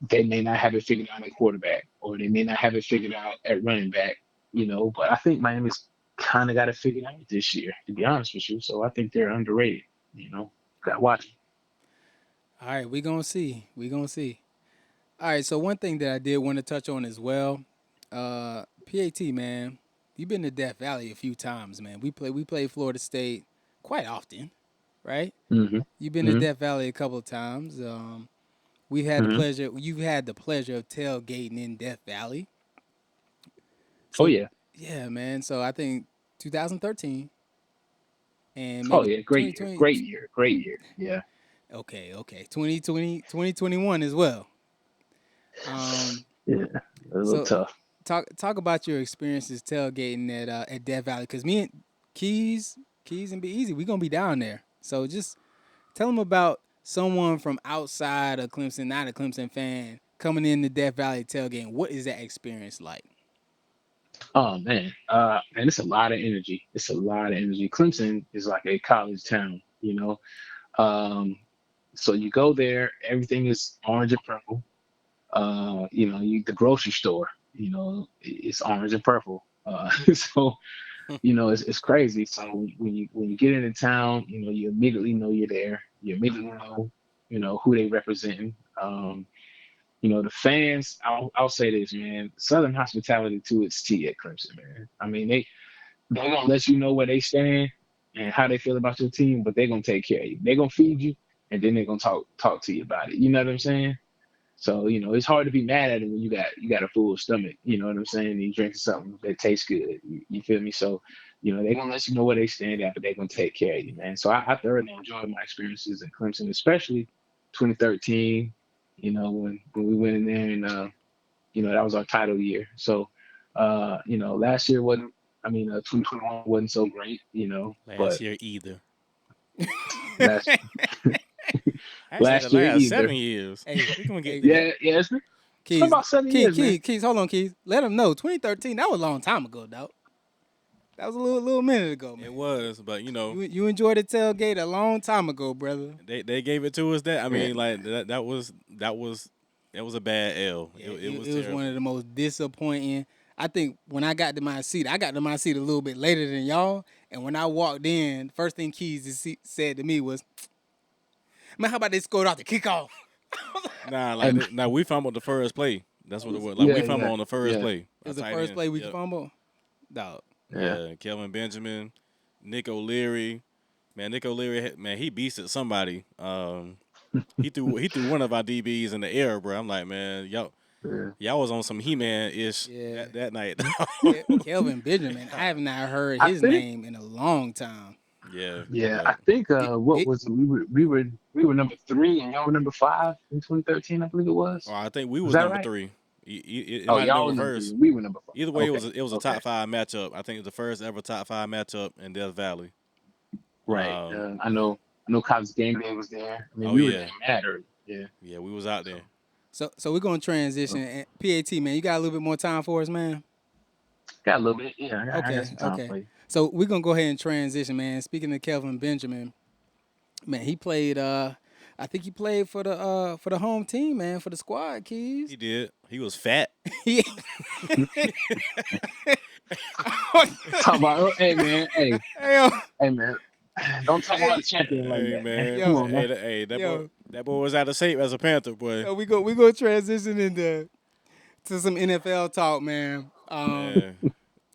they may not have it figured out at quarterback, or they may not have it figured out at running back. But I think Miami's kind of got it figured out this year, to be honest with you. So I think they're underrated. Got to watch 'em. All right, we gonna see. We gonna see. All right. So one thing that I did want to touch on as well, PAT man, you've been to Death Valley a few times, man. We play Florida State quite often, right? Mm-hmm. You've been to Mm-hmm. Death Valley a couple of times. We've had the Mm-hmm. pleasure. You've had the pleasure of tailgating in Death Valley. Oh So yeah. yeah, man. So I think 2013 and Oh maybe yeah. Great year. 2020. Great year. Great year. Yeah. Okay. 2020, 2021 as well. Um, Yeah. A little so tough. talk about your experiences tailgating at Death Valley, because me and Keys and Be Easy, we gonna be down there. So just tell them about someone from outside of Clemson, not a Clemson fan, coming in the Death Valley tailgating. What is that experience like? Oh man. And it's a lot of energy. It's a lot of energy. Clemson is like a college town. So you go there, everything is orange and purple. The grocery store, it's orange and purple. So it's crazy. So when you get into town, you immediately know you're there. You immediately know who they representing. The fans. I'll say this, man. Southern hospitality to its T at Clemson, man. I mean, they gonna let you know where they stand and how they feel about your team, but they're gonna take care of you. They're gonna feed you, and then they're gonna talk to you about it. You know what I'm saying? So it's hard to be mad at it when you got a full stomach. You know what I'm saying? And you drinking something that tastes good. You feel me? So they're gonna let you know where they stand at, but they're gonna take care of you, man. So I thoroughly enjoyed my experiences in Clemson, especially 2013. When we went in there and that was our title year. So last year wasn't. I mean, 2021 wasn't so great. But Last year either. last Actually, the last year last either. 7 years. Hey, We gonna get hey, there. Yeah, it's been Keys, about 7 years, man. Keys, hold on, Keys. Let them know. 2013, that was a long time ago, dog. That was a little minute ago, man. It was, but You enjoyed the tailgate a long time ago, brother. they gave it to us. That I Yeah. mean, like that was a bad L. Yeah, It was it was one terrible. of the most disappointing. I think when I got to my seat a little bit later than y'all, and when I walked in, first thing said to me was, "Man, how about they scored off the kickoff?" Nah, And nah, we fumbled the first play. That's what it was. Like we yeah, fumbled yeah, on the first yeah, play. It Our was the tight first end. play we Yep. fumbled. Dog. yeah. Yeah, Kelvin Benjamin, Nick O'Leary. Man, Nick O'Leary, man, he beasted somebody. He threw one of our DBs in the air, bro. I'm like, man, Yeah. y'all was on some He-Man ish Yeah. that night. Kelvin Benjamin. I have not heard I his think, name in a long time. Yeah, yeah, I but think Big, what big, was it? We were number 3 and y'all were number 5 in 2013, I believe it was. I think we Was was that number right? 3. It Oh, might have been y'all were number 3. reversed. We were number 5. Either way, it Okay. was a Okay. top 5 matchup. I think it was the first ever top 5 matchup in Death Valley. Right. Um, I know Cobb's game day was there. I mean, oh we were yeah, there mad early. Yeah. yeah, we was out there. so we're gonna transition. And PAT man, you got a little bit more time for us, man. Got a little bit. Yeah, I got Okay, some time okay. for you. So we're gonna go ahead and transition, man. Speaking of Kelvin Benjamin, man, he played. I think he played for the home team, man, for the squad. He Keys. did. He was fat. Yeah. Talk about, hey man, hey, Hey, yo, hey man, don't talk about hey, a champion like Hey that, man. man, Come yo, on, man. that boy, yo, that boy was out of shape as a Panther, boy. we go transition into some NFL talk, man. Man,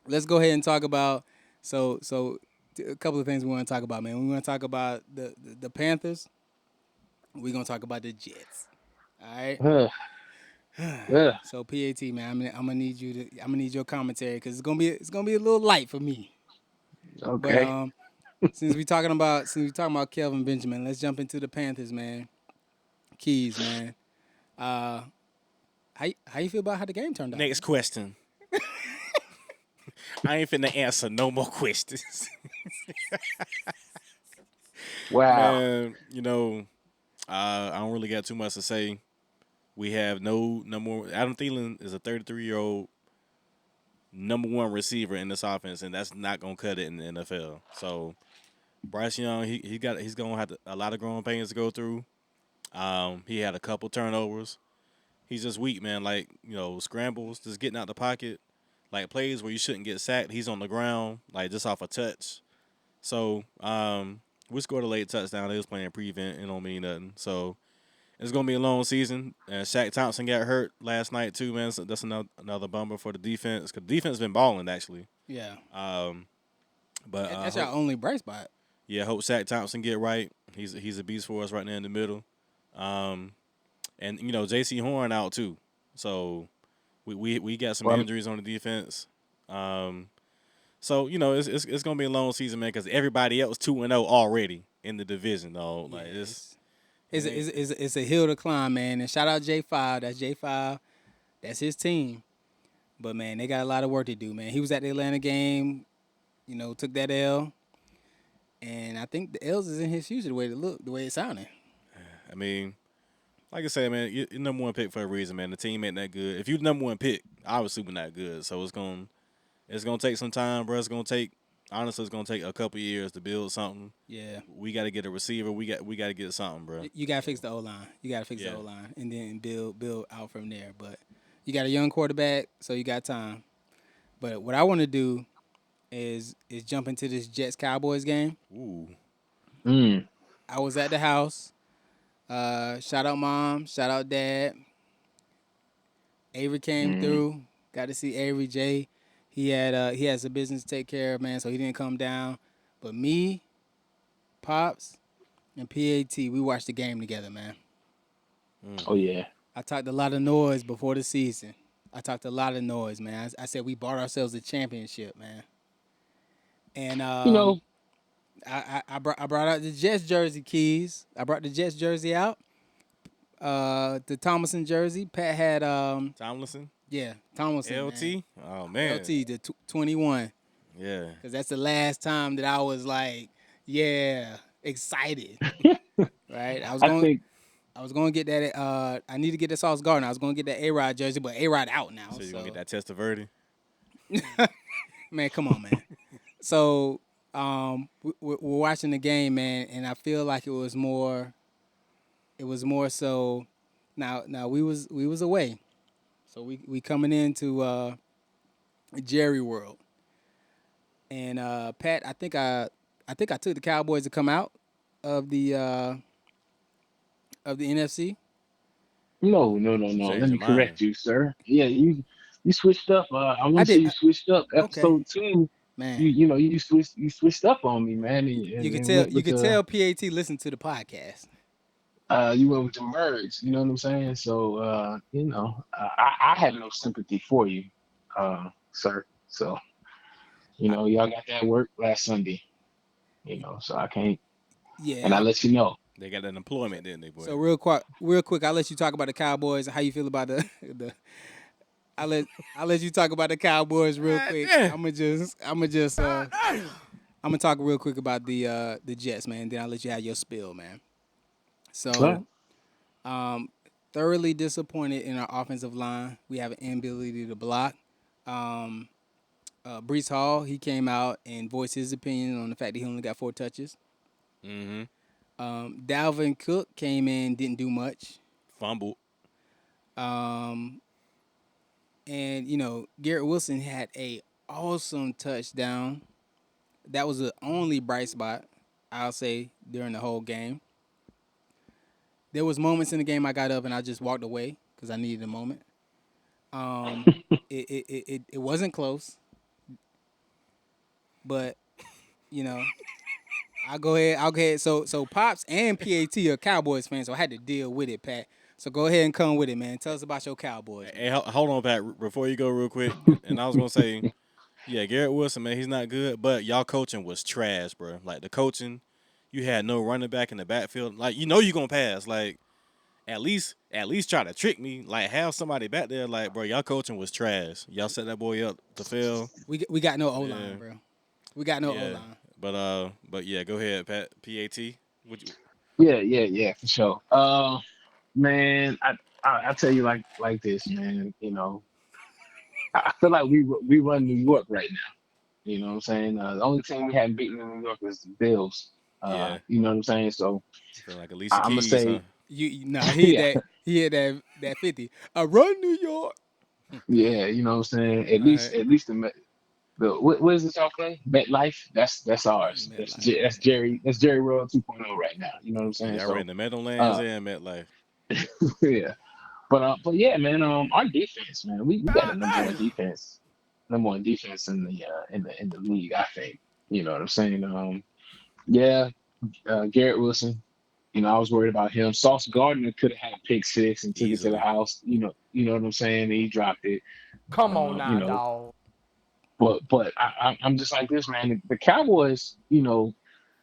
Let's go ahead and talk about a couple of things we want to talk about, man. We want to talk about the Panthers. We're gonna talk about the Jets. All right. Ugh, ugh. So PAT man, I'm gonna need I'm gonna need your commentary because it's gonna be a little light for me. But Okay. since we talking about Kelvin Benjamin, let's jump into the Panthers, man. Keys, man. Uh, how you feel about how the game turned out? Next question. I ain't finna answer no more questions. Wow. Man, I don't really got too much to say. We have no number one. Adam Thielen is a 33-year-old number one receiver in this offense, and that's not gonna cut it in the NFL. So Bryce Young, he's gonna have a lot of growing pains to go through. He had a couple turnovers. He's just weak, man. Like, scrambles, just getting out the pocket, like plays where you shouldn't get sacked. He's on the ground, like just off a touch. So we scored a late touchdown. They was playing prevent. It don't mean nothing. So it's gonna be a long season. And Shaq Thompson got hurt last night too, man. So that's another bummer for the defense. Cause the defense been balling actually. Yeah. But That's our only bright spot. yeah, hope Shaq Thompson get right. He's a beast for us right now in the middle. And J.C. Horn out too. So we got some injuries on the defense. So it's gonna be a long season, man, because everybody else 2-0 already in the division, though. Like it's a hill to climb, man. And shout out J5. That's J5. That's his team. But man, they got a lot of work to do, man. He was at the Atlanta game, took that L. And I think the L's is in his future, the way it's sounding. I mean, like I said, man, you're number one pick for a reason, man. The team ain't that good. If you're the number one pick, obviously we're not good. So it's gonna take some time, bro. It's gonna take a couple years to build something. Yeah. We got to get a receiver. We got to get something, bro. You gotta fix the O line. You gotta fix the O line, and then build out from there. But you got a young quarterback, so you got time. But what I want to do is jump into this Jets Cowboys game. Ooh. I was at the house. Shout out mom. Shout out dad. Avery came through. Got to see Avery J. He has a business to take care of, man, so he didn't come down. But me, Pops, and PAT, we watched the game together, man. Oh yeah. I talked a lot of noise before the season. I talked a lot of noise, man. I said we bought ourselves a championship, man. And I brought out the Jets jersey, Keys. I brought the Jets jersey out. The Tomlinson jersey. Pat had Tomlinson. Yeah, Tomlinson. LT. Man. Oh man. LT, the 21. Yeah. Because that's the last time that I was like, excited. Right. I was going to get that. I need to get the Sauce Gardner. I was going to get that A-Rod jersey, but A-Rod out now. So you're going to get that Testaverde? Man, come on, man. So we're watching the game, man, and I feel like it was more so. Now we was away, so we coming into Jerry World, and Pat, I think I took the Cowboys to come out of the NFC. No. Let me correct you, sir. Yeah, you switched up. I want to say you switched up. Episode 2. Man, you switched up on me, man. You could tell PAT listened to the podcast. You went with the merge. You know what I'm saying? So I have no sympathy for you, sir. So y'all got that work last Sunday. So I can't. Yeah. And I let you know. They got an employment, didn't they, boy? So real quick, I'll let you talk about the Cowboys. How you feel about the I'll let you talk about the Cowboys real quick. I'm gonna talk real quick about the Jets, man. Then I'll let you have your spill, man. So, thoroughly disappointed in our offensive line. We have an inability to block. Brees Hall, he came out and voiced his opinion on the fact that he only got 4 touches. Mm-hmm. Dalvin Cook came in, didn't do much. Fumbled. And Garrett Wilson had a awesome touchdown. That was the only bright spot, I'll say, during the whole game. There was moments in the game I got up and I just walked away because I needed a moment. It wasn't close, but I'll go ahead. So Pops and PAT are Cowboys fans, so I had to deal with it, Pat. So go ahead and come with it, man. Tell us about your Cowboys. Hey, hold on, Pat, before you go real quick. And I was going to say, yeah, Garrett Wilson, man, he's not good, but y'all coaching was trash, bro. Like, the coaching, you had no running back in the backfield. Like, you're going to pass. Like, at least try to trick me. Like have somebody back there. Like, bro, y'all coaching was trash. Y'all set that boy up to fail. We got no O Yeah, line, bro. We got no O yeah. line. But yeah, go ahead, Pat. PAT. Would you? Yeah, for sure. Man, I tell you like this, man. I feel like we run New York right now. You know what I'm saying? The only team we haven't beaten in New York was the Bills. Yeah, You know what I'm saying? So feel like Alicia I'm gonna Keys, huh? say, Nah, yeah, he had that 50. I run New York. yeah. You know what I'm saying? At All least right. at least the what is this y'all play? MetLife. That's ours. MetLife. That's Jerry World 2.0 right now. You know what I'm Oh, saying? y'all ran So the Meadowlands uh, and MetLife. yeah. But yeah, man. Our defense, man. We got the number one defense in the league. I think. You know what I'm saying? Yeah. Garrett Wilson. I was worried about him. Sauce Gardner could have had a pick six and took it to the Easily. house. You know what I'm saying? He dropped it. Come on You now, know, dog. but I'm just like this, man. The Cowboys,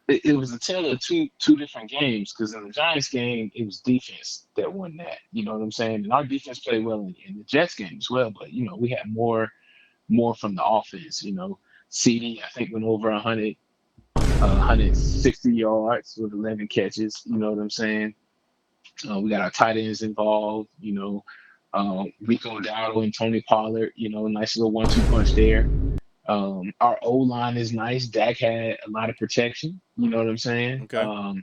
it was a tale of two different games because in the Giants game, it was defense that won that. You know what I'm saying? And our defense played well in the Jets game as well. But we had more from the offense. CD I think went over 160 yards with 11 catches. You know what I'm saying? We got our tight ends involved. Rico Dowdle and Tony Pollard. Nice little 1-2 punch there. Our O line is nice. Dak had a lot of protection. You know what I'm saying? Okay.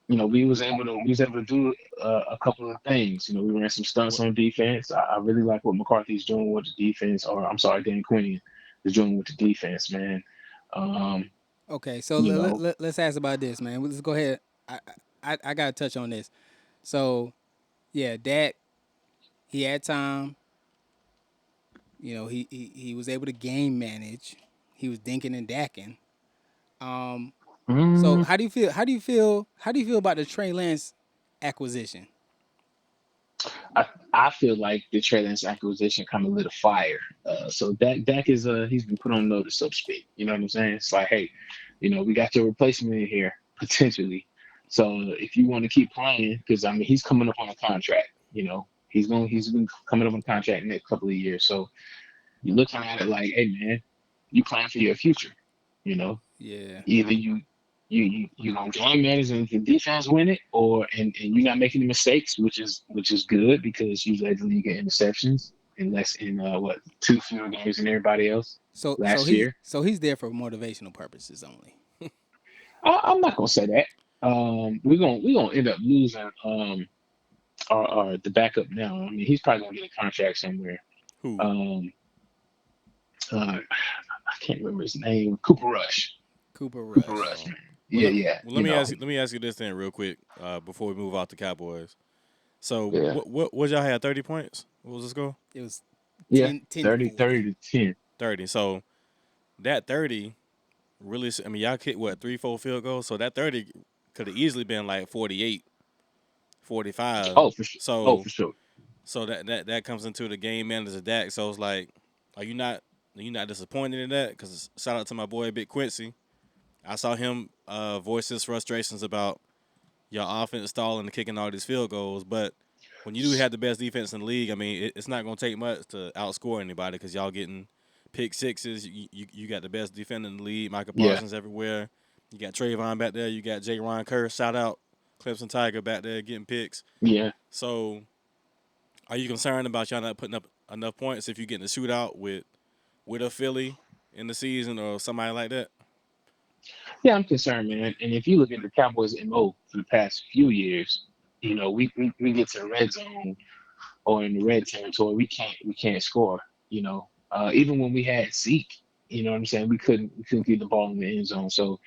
We was able to do a couple of things. We ran some stunts What? on defense. I really like what McCarthy's doing with the defense, or I'm sorry, Dan Quinn is doing with the defense, man. Um, Okay, so you know, let's ask about this, man. Let's go ahead. I got to touch on this. So, yeah, Dak, he had time. He was able to game manage. He was dinking and dacking. Um, so mm, how do you feel? How do you feel? How do you feel about the Trey Lance acquisition? I I feel like the Trey Lance acquisition kind of lit a fire. So Dak is he's been put on notice, so to speak. You know what I'm saying? It's like, hey, we got your replacement in here potentially. So if you want to keep playing, because I mean he's coming up on a contract. He's been coming up on a contract in the next couple of years. So you're looking at it like, hey man, you plan for your future. You know, Yeah, Either you gonna game manage and the defense win it, or and you're not making the mistakes, which is good because you led the league in interceptions in less in what two fewer games than everybody else So so last he year. so he's there for motivational purposes only. I'm not gonna say that. We're gonna end up losing our the backup now. I mean, he's probably gonna get a contract somewhere. Who? Um, I can't remember his name. Cooper Rush. Cooper Cooper Rush. Rush, Oh. man. Well, Yeah, yeah. let me ask you. Let me ask you this then, real quick, before we move off the Cowboys. So, Yeah, what y'all had? 30 points. What was the score? It was yeah. 10 to 30, 40. 30 to 10. 30. So that 30 really. I mean, y'all kicked what 3, 4 field goals. So that 30 could have easily been like 48, 45. Oh, for sure. Oh, So for sure. that comes into the game manager Dak. So it's like, are you not disappointed in that? Because shout out to my boy Big Quincy. I saw him voice his frustrations about your offense stalling and kicking all these field goals. But when you do have the best defense in the league, I mean, it's not going to take much to outscore anybody because y'all getting pick sixes. You got the best defender in the league. Michael Yeah, Parsons everywhere. You got Trayvon back there. You got J. Ron Kerr. Shout out Clemson Tiger back there getting picks. yeah. So are you concerned about y'all not putting up enough points if you get in a shootout with a Philly in the season or somebody like that? Yeah, I'm concerned, man. And if you look at the Cowboys' MO for the past few years, we get to the red zone or in the red territory, we can't score. Even when we had Zeke, you know what I'm saying, we couldn't get the ball in the end zone. So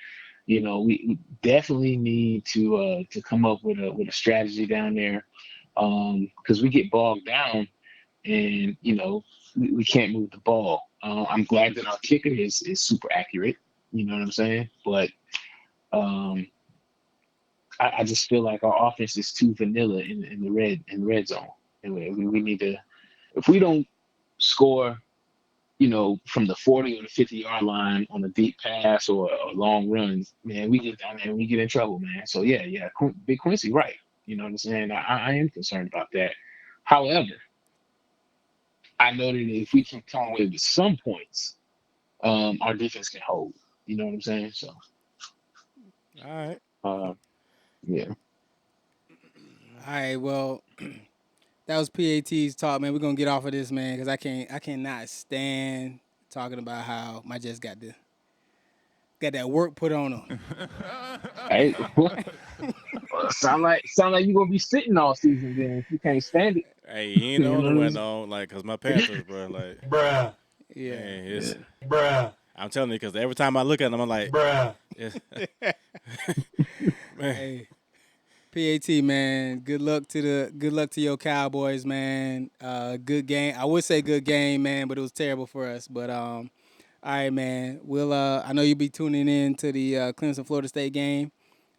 we definitely need to come up with a strategy down there, because we get bogged down and we can't move the ball. I'm glad that our kicker is super accurate. You know what I'm saying? But um, I just feel like our offense is too vanilla in the red zone, and we need to, if we don't score, from the 40 or the 50-yard line on a deep pass or a long run, man, we get down there and we get in trouble, man. So yeah, Big Quincy, right? You know what I'm saying? I am concerned about that. However, I know that if we can come away with some points, our defense can hold. You know what I'm saying? So, All right. uh, yeah. All right, well, that was PAT's talk, man. We're gonna get off of this, man, because I cannot stand talking about how my Jets got that work put on them. Hey, sound like you gonna be sitting all season then if you can't stand it. Hey, he ain't the You know only what I'm one saying? though. Like, cause my Panthers, bro. Like, Yeah. man, Yeah. it's. I'm telling you, cause every time I look at them, I'm like, it's, man. Hey, PAT, man. Good luck to your Cowboys, man. Good game. I would say good game, man, but it was terrible for us. But all right, man. We'll I know you'll be tuning in to the Clemson Florida State game.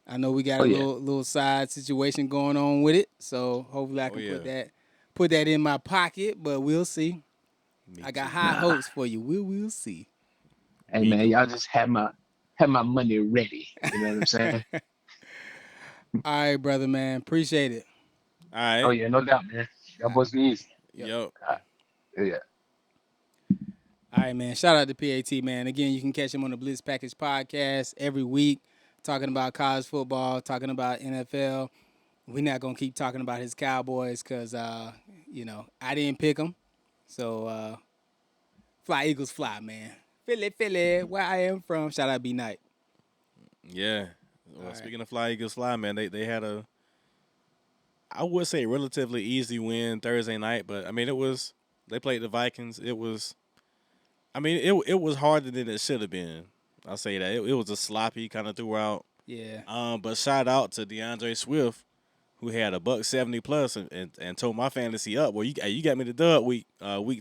I know we got Oh a yeah. little side situation going on with it, so hopefully I Oh can yeah. put that in my pocket. But we'll see. Me I got too. high hopes for you. We'll see. Hey Me man, too. y'all just have my money ready. You know what I'm saying? All right, brother, man. Appreciate it. All Oh right. yeah, no doubt, man. Y'all All right. boys be easy. Yep. Yep. Yeah. All right, man. Shout out to PAT, man. Again, you can catch him on the Blitz Package podcast every week, talking about college football, talking about NFL. We're not gonna keep talking about his Cowboys because I didn't pick them. So fly Eagles fly, man. Philly, where I am from. Shout out B Night. Yeah. All Well, right. speaking of Fly Eagles Fly, man, they had a, I would say, relatively easy win Thursday night, but I mean they played the Vikings. It was, I mean it was harder than it should have been. I'll say that it was a sloppy kind of throughout. Yeah. But shout out to DeAndre Swift, who had a $170 plus and told my fantasy up. Well, you got me the dub week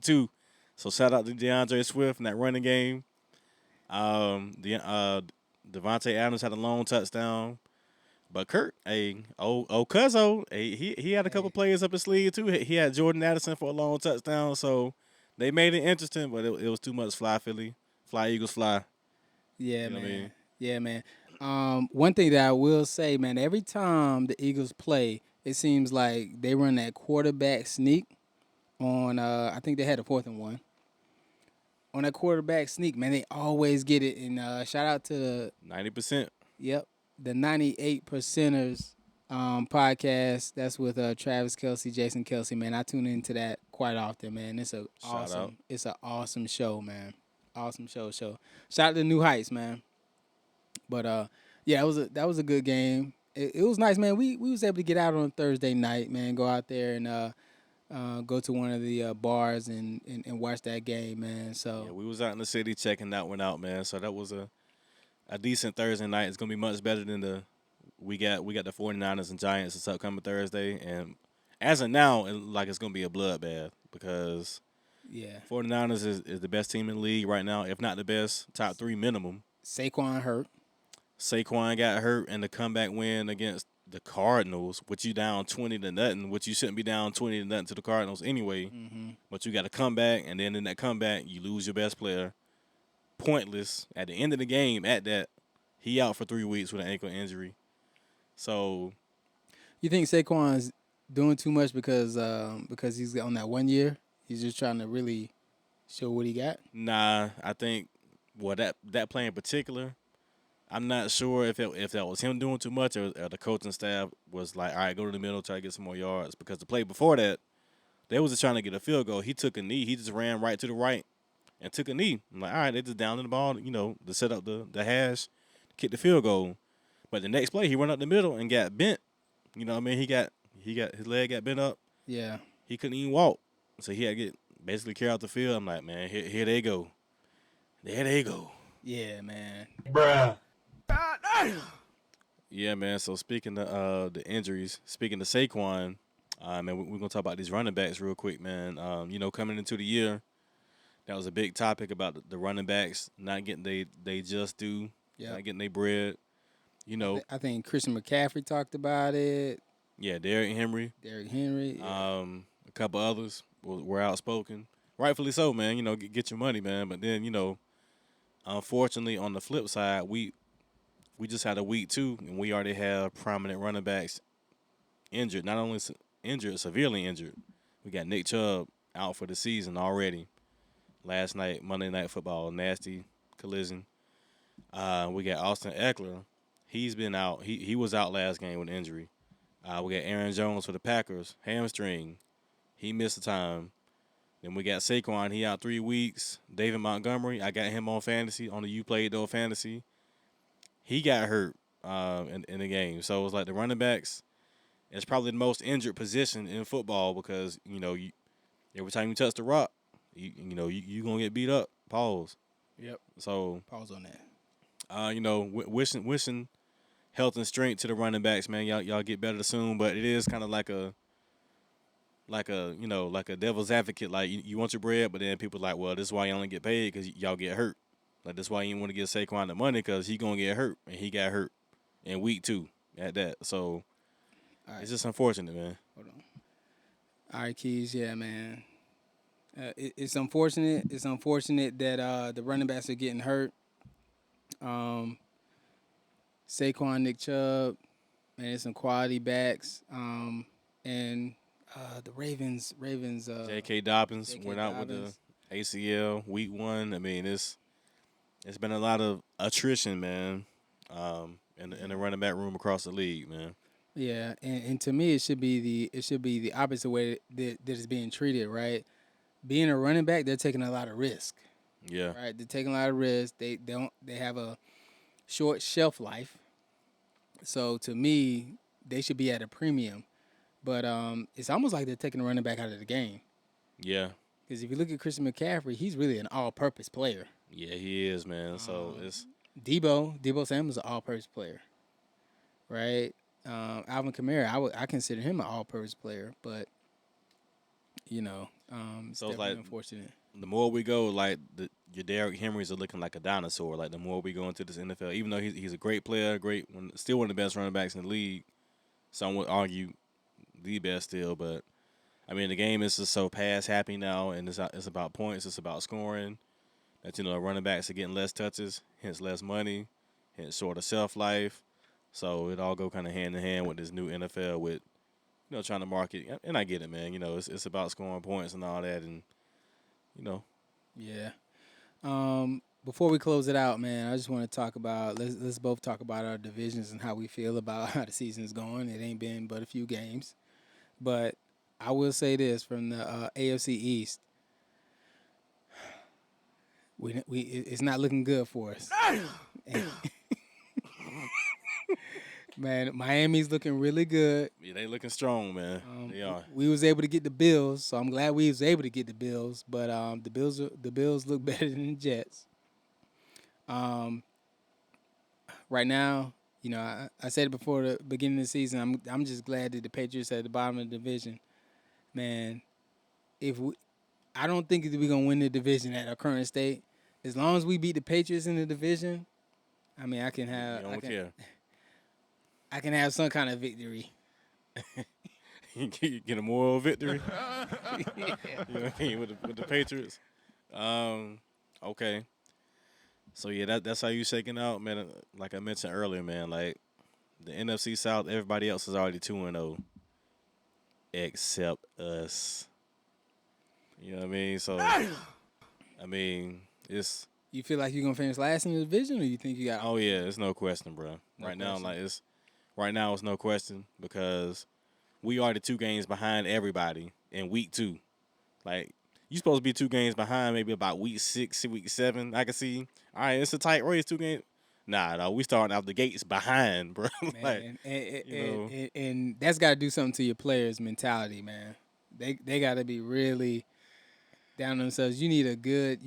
2. So shout out to DeAndre Swift in that running game. Devontae Adams had a long touchdown. But Kurt, Cuzzo, he had a couple Hey. players up his sleeve too. He had Jordan Addison for a long touchdown. So they made it interesting, but it was too much fly Eagles fly. Yeah, You know what I man. mean? Yeah, man. One thing that I will say, man, every time the Eagles play, it seems like they run that quarterback sneak on I think they had a 4th and 1. On that quarterback sneak, man, they always get it. And shout out to 90%. the 98 percenters podcast. That's with Travis Kelsey, Jason Kelsey, man. I tune into that quite often, man. Shout out. It's an awesome show, man. Awesome show. Shout out to New Heights, man. But yeah, that was a good game. It was nice, man. We was able to get out on Thursday night, man. Go out there and go to one of the bars and watch that game, man. So Yeah, we was out in the city checking that one out, man. So that was a decent Thursday night. It's gonna be much better than we got the 49ers and Giants this upcoming Thursday. And as of now, it's gonna be a bloodbath because yeah, 49ers is the best team in the league right now, if not the best, top 3 minimum. Saquon hurt. Saquon got hurt in the comeback win against the Cardinals, which you down 20-0, which you shouldn't be down 20-0 to the Cardinals anyway. Mm-hmm. But you got to come back, and then in that comeback, you lose your best player. Pointless. At the end of the game, at that, he out for 3 weeks with an ankle injury. So, You think Saquon's doing too much because he's on that 1 year? He's just trying to really show what he got. nah, I think that play in particular, I'm not sure if that was him doing too much or the coaching staff was like, all right, go to the middle, try to get some more yards. Because the play before that, they was just trying to get a field goal. He took a knee. He just ran right to the right and took a knee. I'm like, all right, they just down in the ball, to set up the hash, kick the field goal. But the next play, he ran up the middle and got bent. You know what I mean? He got his leg got bent up. Yeah. He couldn't even walk. So he had to basically carry out the field. I'm like, man, here they go. There they go. Yeah, man. Yeah, man. So speaking of the injuries, speaking of Saquon, man, we're gonna talk about these running backs real quick, man. Coming into the year, that was a big topic about the running backs not getting they just due, Yeah. not getting their bread. I think Christian McCaffrey talked about it. Yeah, Derrick Henry, Derrick Henry. Yeah. a couple others were outspoken, rightfully so, man. Get your money, man. But then unfortunately, on the flip side, we just had a week 2, and we already have prominent running backs injured. Not only injured, severely injured. We got Nick Chubb out for the season already. Last night, Monday Night Football, nasty collision. We got Austin Eckler. He's been out. He was out last game with injury. We got Aaron Jones for the Packers, hamstring. He missed the time. Then we got Saquon. He out 3 weeks. David Montgomery. I got him on fantasy on the Uplayedtho fantasy. He got hurt in the game. So it was like the running backs. It's probably the most injured position in football because every time you touch the rock, you gonna get beat up. Pause. Yep. So Pause on that. wishing health and strength to the running backs, man. Y'all get better soon, but it is kind of like a devil's advocate. Like you want your bread, but then people like, well, this is why you only get paid because y'all get hurt. Like that's why you want to give Saquon the money because he gonna get hurt, and he got hurt in week 2 at that. So it's just unfortunate, man. Hold on. All right, Keyz. Yeah, man. It's unfortunate. It's unfortunate that the running backs are getting hurt. Saquon, Nick Chubb, man, it's some quality backs. And the Ravens. J.K. Dobbins J.K. went out with Dobbins. the ACL week 1. I mean, it's been a lot of attrition, man, in the running back room across the league, man. Yeah, and to me, it should be the opposite way that it's being treated, right? Being a running back, they're taking a lot of risk, Yeah, right? They're taking a lot of risk. They have a short shelf life, so to me, they should be at a premium. But it's almost like they're taking a running back out of the game. yeah, Because if you look at Christian McCaffrey, he's really an all-purpose player. yeah. He is, man. So it's Debo Samuel's an all-purpose player, right? Alvin Kamara, I consider him an all-purpose player, but it's So it's definitely like unfortunate. the more we go, like your Derrick Henrys are looking like a dinosaur. Like the more we go into this NFL, even though he's a great player, still one of the best running backs in the league. Some would argue the best still, but I mean the game is just so pass happy now, and it's about points, it's about scoring. That running backs are getting less touches, hence less money, hence shorter shelf life. So it all go kind of hand in hand with this new NFL with trying to market, and I get it, man. It's about scoring points and all that, and Yeah. Before we close it out, man, I just want to talk about let's both talk about our divisions and how we feel about how the season's going. It ain't been but a few games, but I will say this from the AFC East, it's not looking good for us. Man, Miami's looking really good. yeah, they looking strong, man. They are. We was able to get the Bills, so I'm glad we was able to get the Bills. But the Bills look better than the Jets. Right now, I said it before the beginning of the season. I'm just glad that the Patriots are at the bottom of the division. Man, I don't think that we're gonna win the division at our current state. As long as we beat the Patriots in the division, I mean, I can have some kind of victory. You get a moral victory. You know what I mean with the Patriots. Okay. So yeah, that's how you shaking out, man. Like I mentioned earlier, man. Like the NFC South, everybody else is already 2-0, except us. You know what I mean? So I mean, it's. You feel like you're gonna finish last in the division, or you think you got? Oh yeah, it's no question, bro. Right now, it's no question because we are the 2 games behind everybody in week 2. Like you supposed to be 2 games behind, maybe about week 6, week 7. I can see. All right, it's a tight race, 2 games. Nah, no, we starting out the gates behind, bro. Man, and that's got to do something to your players' mentality, man. They got to be really down on themselves. You need a good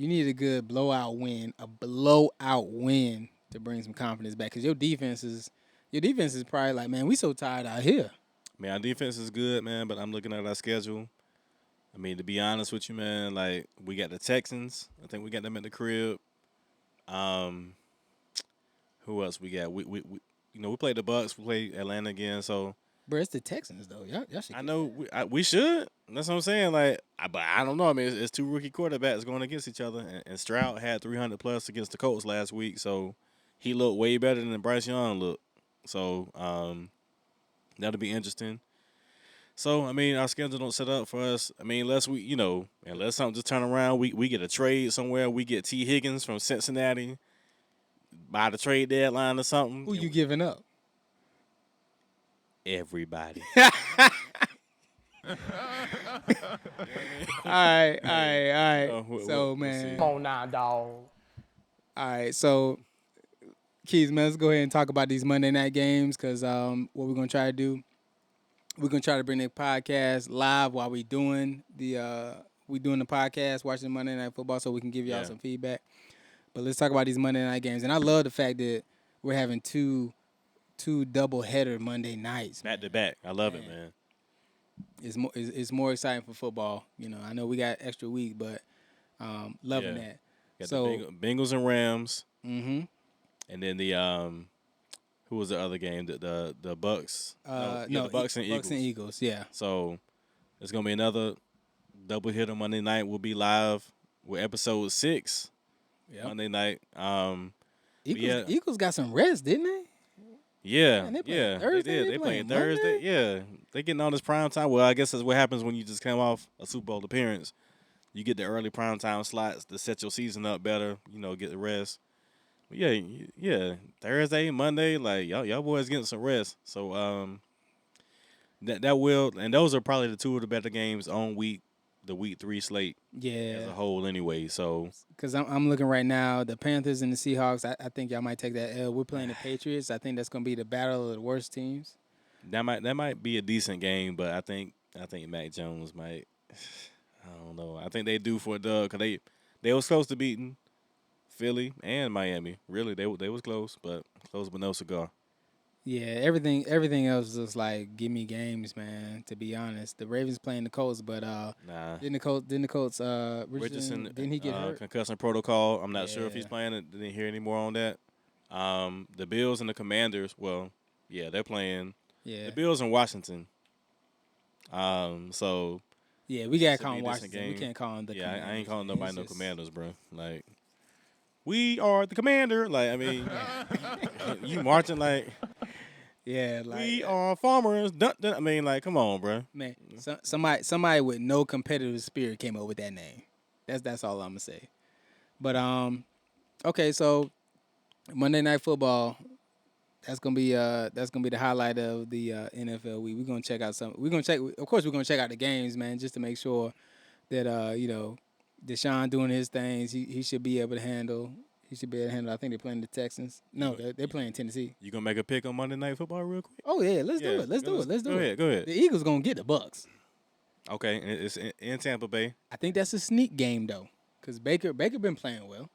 blowout win to bring some confidence back. Because your defense is probably like, man, we so tired out here. Man, our defense is good, man, but I'm looking at our schedule. I mean, to be honest with you, man, like we got the Texans. I think we got them at the crib. Who else we got? We played the Bucks. We played Atlanta again. So, bro, it's the Texans though. Y'all should. I know we should. That's what I'm saying. Like, but I don't know. I mean, it's 2 rookie quarterbacks going against each other, and Stroud had 300 plus against the Colts last week, so he looked way better than Bryce Young looked. So that'll be interesting. So I mean, our schedule don't set up for us. I mean, unless something just turn around, we get a trade somewhere. We get T. Higgins from Cincinnati by the trade deadline or something. Who you giving up? Everybody. All right, all right, all right. So, we'll man. see. Come on now, dog. All right, so Keyz, man, let's go ahead and talk about these Monday night games because what we're gonna try to do, we're gonna try to bring the podcast live while we doing the podcast, watching Monday Night Football, so we can give y'all Yeah. some feedback. But let's talk about these Monday night games, and I love the fact that we're having two double header Monday nights. Back to back. I love it, man. It's more exciting for football. You know, I know we got extra week, but loving that. Got So the Bengals and Rams, mm-hmm. and then the who was the other game? The Bucks. The Bucks and Eagles. Bucks and Eagles, yeah. So it's gonna be another double hitter Monday night. We'll be live with episode 6 Yep. Monday night. Eagles got some rest, didn't they? Yeah, Man, they playing yeah, Thursday, they did. they They playing playing Thursday. Monday? Yeah, they getting on this prime time. Well, I guess that's what happens when you just come off a Super Bowl appearance. You get the early prime time slots to set your season up better. You know, get the rest. But yeah. Thursday, Monday, like y'all boys getting some rest. So that will, and those are probably the two of the better games on the week 3 slate as Yeah, a whole. Anyway, so because I'm looking right now, the Panthers and the Seahawks. I think y'all might take that L. We're playing the Patriots. I think that's gonna be the battle of the worst teams. that might be a decent game, but I think Mac Jones might. I don't know. I think they do for a dub because they was close to beating Philly and Miami. Really, they was close, but no cigar. Yeah, everything else is just like give me games, man. To be honest, the Ravens playing the Colts, but Nah. didn't the Colts Richardson didn't he get hurt? concussion protocol. I'm not sure if he's Yeah. playing. Didn't hear any more on that. The Bills and the Commanders. Well, yeah, they're playing. Yeah, The Bills in Washington. So yeah, we gotta should call be him a decent Washington. We game. can't call him the. yeah, I ain't Commanders, calling man. nobody It's no just- Commanders, bro. Like we are the Commander. Like I mean, you marching like Yeah, like we are farmers. Dun, dun. I mean, like come on, bro. man. Somebody with no competitive spirit came up with that name. That's all I'm gonna say. But okay, so Monday Night Football. That's gonna be the highlight of the NFL week. We're gonna check out some. Of course, we're gonna check out the games, man, just to make sure that Deshaun doing his things. He should be able to handle. He should be able to handle. I think they're playing the Texans. No, they're playing Tennessee. You gonna make a pick on Monday Night Football real quick? Oh yeah, let's do Yeah, it. Let's do it. Go ahead. The Eagles gonna get the Bucks. Okay, and it's in Tampa Bay. I think that's a sneak game though, because Baker been playing well.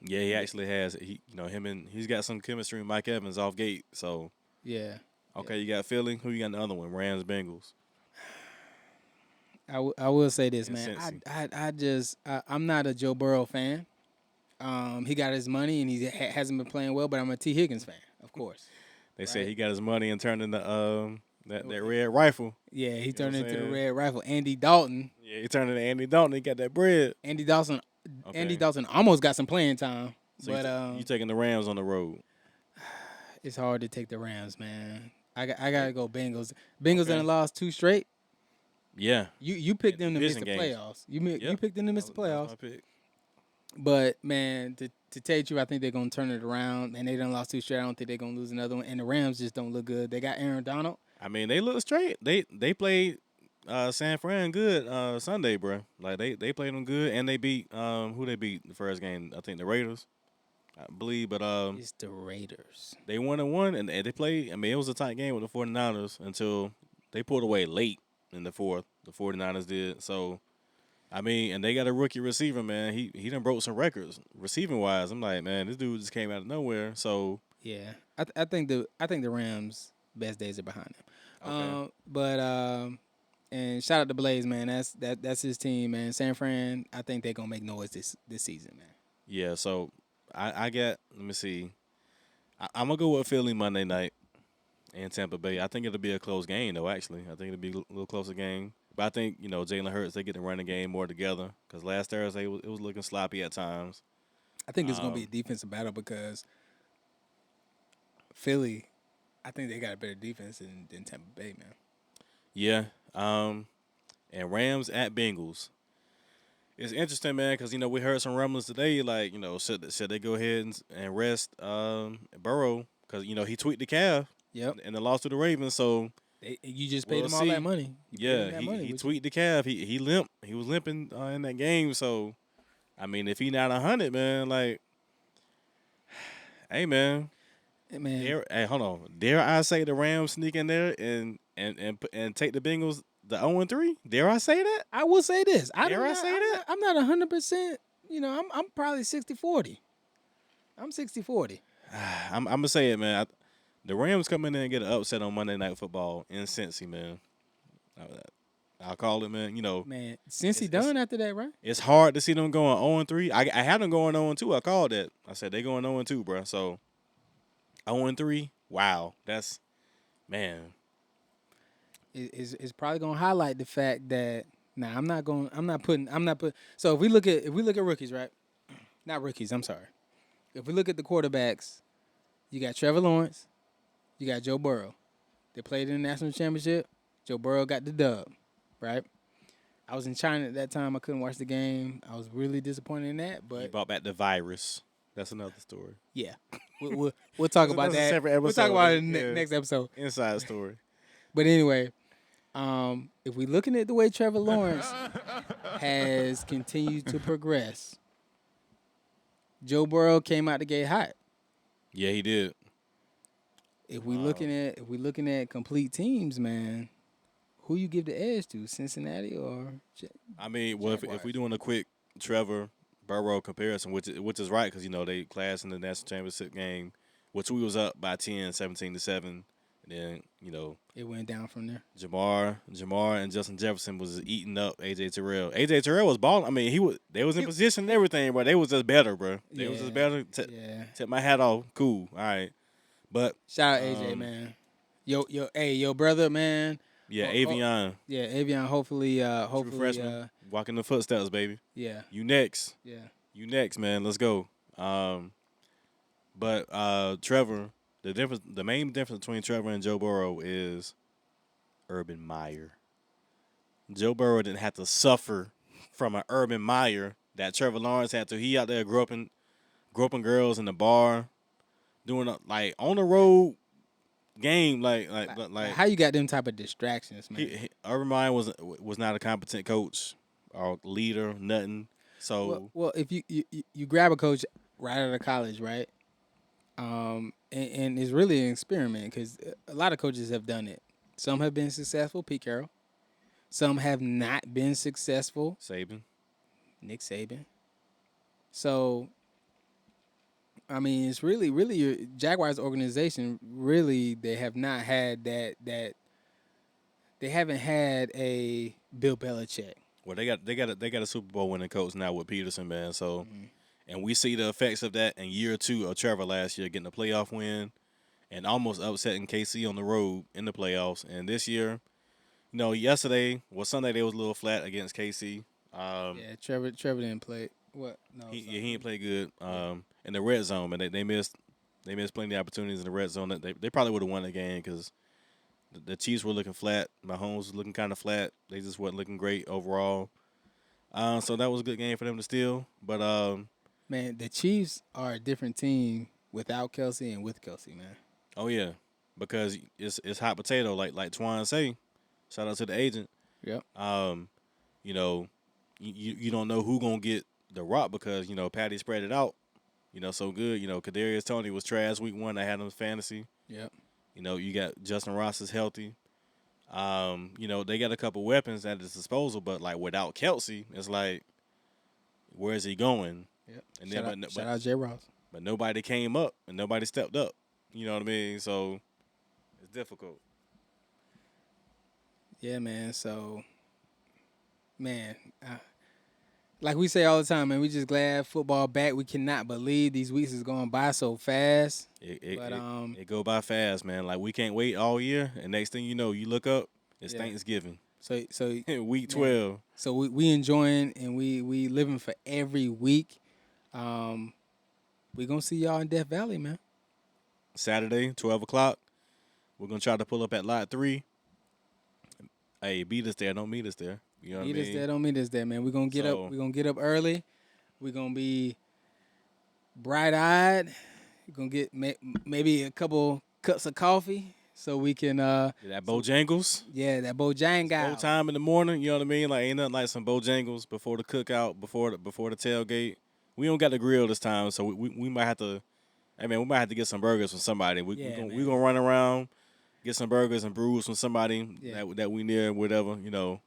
Yeah, he actually has. He's got some chemistry with Mike Evans off gate. So Yeah. okay, you got Philly. Who you got in the other one? Rams, Bengals. I will say this, And man. Cincy. I'm not a Joe Burrow fan. He got his money and he hasn't been playing well, but I'm a T. Higgins fan, of course. They said Right. he got his money and turned into that red rifle. Yeah, he turned what I'm into the saying? Red Rifle. Andy Dalton. Yeah, he turned into Andy Dalton. He got that bread. Andy Dalton Okay. almost got some playing time, So but you taking the Rams on the road? it's hard to take the Rams, man. I gotta go Bengals. Bengals Okay. done lost 2 straight. Yeah. You picked them to miss the division games. playoffs. You Yep. picked them to miss the That was playoffs. my pick. But man, to tell you the truth, I think they're gonna turn it around. And they done lost 2 straight. I don't think they're gonna lose another one. And the Rams just don't look good. They got Aaron Donald. I mean, they look straight. They played San Fran good Sunday, bro. Like they played them good, and they beat who they beat the first game. I think the Raiders, I believe. But It's the Raiders. they won and won, and they played. I mean, it was a tight game with the 49ers until they pulled away late in the fourth. The 49ers did. So, I mean, and they got a rookie receiver, man. He done broke some records receiving wise. I'm like, man, this dude just came out of nowhere. So, Yeah, I think the Rams' best days are behind them. Okay. And shout out to Blaze, man. That's his team, man. San Fran, I think they're gonna make noise this season, man. yeah. So, I got. Let me see. I'm gonna go with Philly Monday night and Tampa Bay. I think it'll be a close game, though. Actually, I think it'll be a little closer game. But I think Jalen Hurts, they get to run the game more together because last Thursday it was looking sloppy at times. I think it's gonna be a defensive battle because Philly, I think they got a better defense than Tampa Bay, man. Yeah. And Rams at Bengals. It's interesting, man, because we heard some rumblings today, like should they go ahead and rest Burrow because he tweaked the calf Yep. and the loss to the Ravens. So You just paid we'll him all that see. money. You paid Yeah, him that he money. he Which is- tweaked the calf. He limped. He was limping in that game. So I mean, if he not 100, man, like, hey, man, man, hey, hold on. Dare I say the Rams sneak in there and take the Bengals the 0-3? Dare I say that? I will say this. Dare I say that? I'm not 100%. I'm probably 60-40. I'm 60-40. I'm gonna say it, man. The Rams come in there and get an upset on Monday Night Football in Cincy, man. I'll call it, man. Man, since he It's- done after that, right? It's hard to see them going 0-3. I had them going 0-2. I called that. I said they going 0-2, bro. So 0-3. Wow, that's man. It's probably gonna highlight the fact that I'm not putting. So if we look at rookies, right? Not rookies. I'm sorry. If we look at the quarterbacks, you got Trevor Lawrence, you got Joe Burrow. They played in the national championship. Joe Burrow got the dub, right? I was in China at that time. I couldn't watch the game. I was really disappointed in that. He But brought back the virus. That's another story. yeah, we'll talk about That's a that. separate We'll talk episode. about it in Yeah. next episode. Inside story. But anyway, if we're looking at the way Trevor Lawrence has continued to progress, Joe Burrow came out the gate hot. Yeah, he did. If we looking at complete teams, man, who you give the edge to, Cincinnati or? I mean, well, if Jaguars. we doing a quick Trevor Burrow comparison, which is right because they clashed in the national championship game, which we was up by 10, 17-7, and then It went down from there. Jamar and Justin Jefferson was eating up AJ Terrell. AJ Terrell was balling. I mean, they was in position and everything, but they was just better, bro. They was just better. Yeah. Take my hat off. Cool. All right. But Shout out AJ, man. Yo, brother, man. yeah, Oh, Avion, Yeah, Avion. Hopefully, true freshman, walking the footsteps, baby. yeah, You next. yeah. You next, man. Let's go. But Trevor, the main difference between Trevor and Joe Burrow is Urban Meyer. Joe Burrow didn't have to suffer from an Urban Meyer that Trevor Lawrence had to. He out there groping girls in the bar, doing like on the road game, like How you got them type of distractions, man? Urban Meyer was not a competent coach or leader, nothing. So Well, if you grab a coach right out of college, right? And it's really an experiment because a lot of coaches have done it. Some have been successful, Pete Carroll. Some have not been successful, Saban. Nick Saban. So, I mean, it's really your Jaguars organization. Really, they have not had that. They haven't had a Bill Belichick. Well, they got a Super Bowl winning coach now with Peterson, man. So, and we see the effects of that in year 2 of Trevor last year, getting a playoff win and almost upsetting KC on the road in the playoffs. And this year, Sunday they was a little flat against KC. Yeah, Trevor didn't play. What? No, He didn't play good in the red zone, man. They missed plenty of opportunities in the red zone. They probably would have won the game because the Chiefs were looking flat. Mahomes was looking kind of flat. They just wasn't looking great overall. So that was a good game for them to steal. But man, the Chiefs are a different team without Kelsey and with Kelsey, man. oh yeah, because it's hot potato like Twan say. Shout out to the agent. Yep. You don't know who gonna get the rock because Patty spread it out. So good. Kadarius Toney was trash week 1. I had him in fantasy. Yep. You got Justin Ross is healthy. They got a couple weapons at his disposal, but like without Kelsey, it's like, where is he going? Yep. And Shout out J. Ross. But nobody came up and nobody stepped up. You know what I mean? So it's difficult. Yeah, man. So, man, like we say all the time, man, we just glad football back. We cannot believe these weeks is going by so fast. It go by fast, man. Like we can't wait all year, and next thing you know, you look up, it's Thanksgiving. So week 12. So we enjoying and we living for every week. We gonna see y'all in Death Valley, man. Saturday, 12 o'clock. We're gonna try to pull up at lot 3. Hey, beat us there, don't meet us there. You know what I Meet us mean? there, don't meet us there, man. We're gonna get up. So- We're gonna get up early. We're gonna be bright-eyed. We're gonna get maybe a couple cups of coffee so we can That Bojangles. yeah, that Bojang Whole time in the morning, you know what I mean? Like ain't nothing like some Bojangles before the cookout, before the tailgate. We don't got the grill this time, so we might have to. Hey man, we might have to get some burgers from somebody. We Yeah, we man. gonna run around, get some burgers and brews from somebody Yeah. that we near, whatever. You know,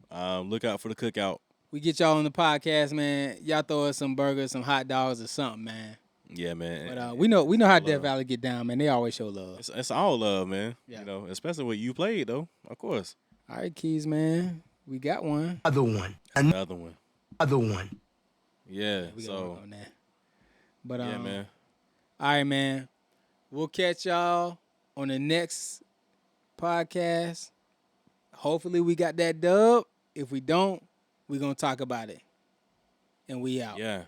look out for the cookout. We get y'all on the podcast, man. Y'all throw us some burgers, some hot dogs, or something, man. Yeah, man. But we know how all Death love. Valley get down, man. They always show love. It's all love, man. Yeah. You know, especially what you played though. Of course, All right, Keys, man. We got one. Other one. another one. Another one. Yeah. We gotta So work on that. But yeah, man. all right, man. We'll catch y'all on the next podcast. Hopefully we got that dub. If we don't, we're gonna talk about it. And we out. Yeah.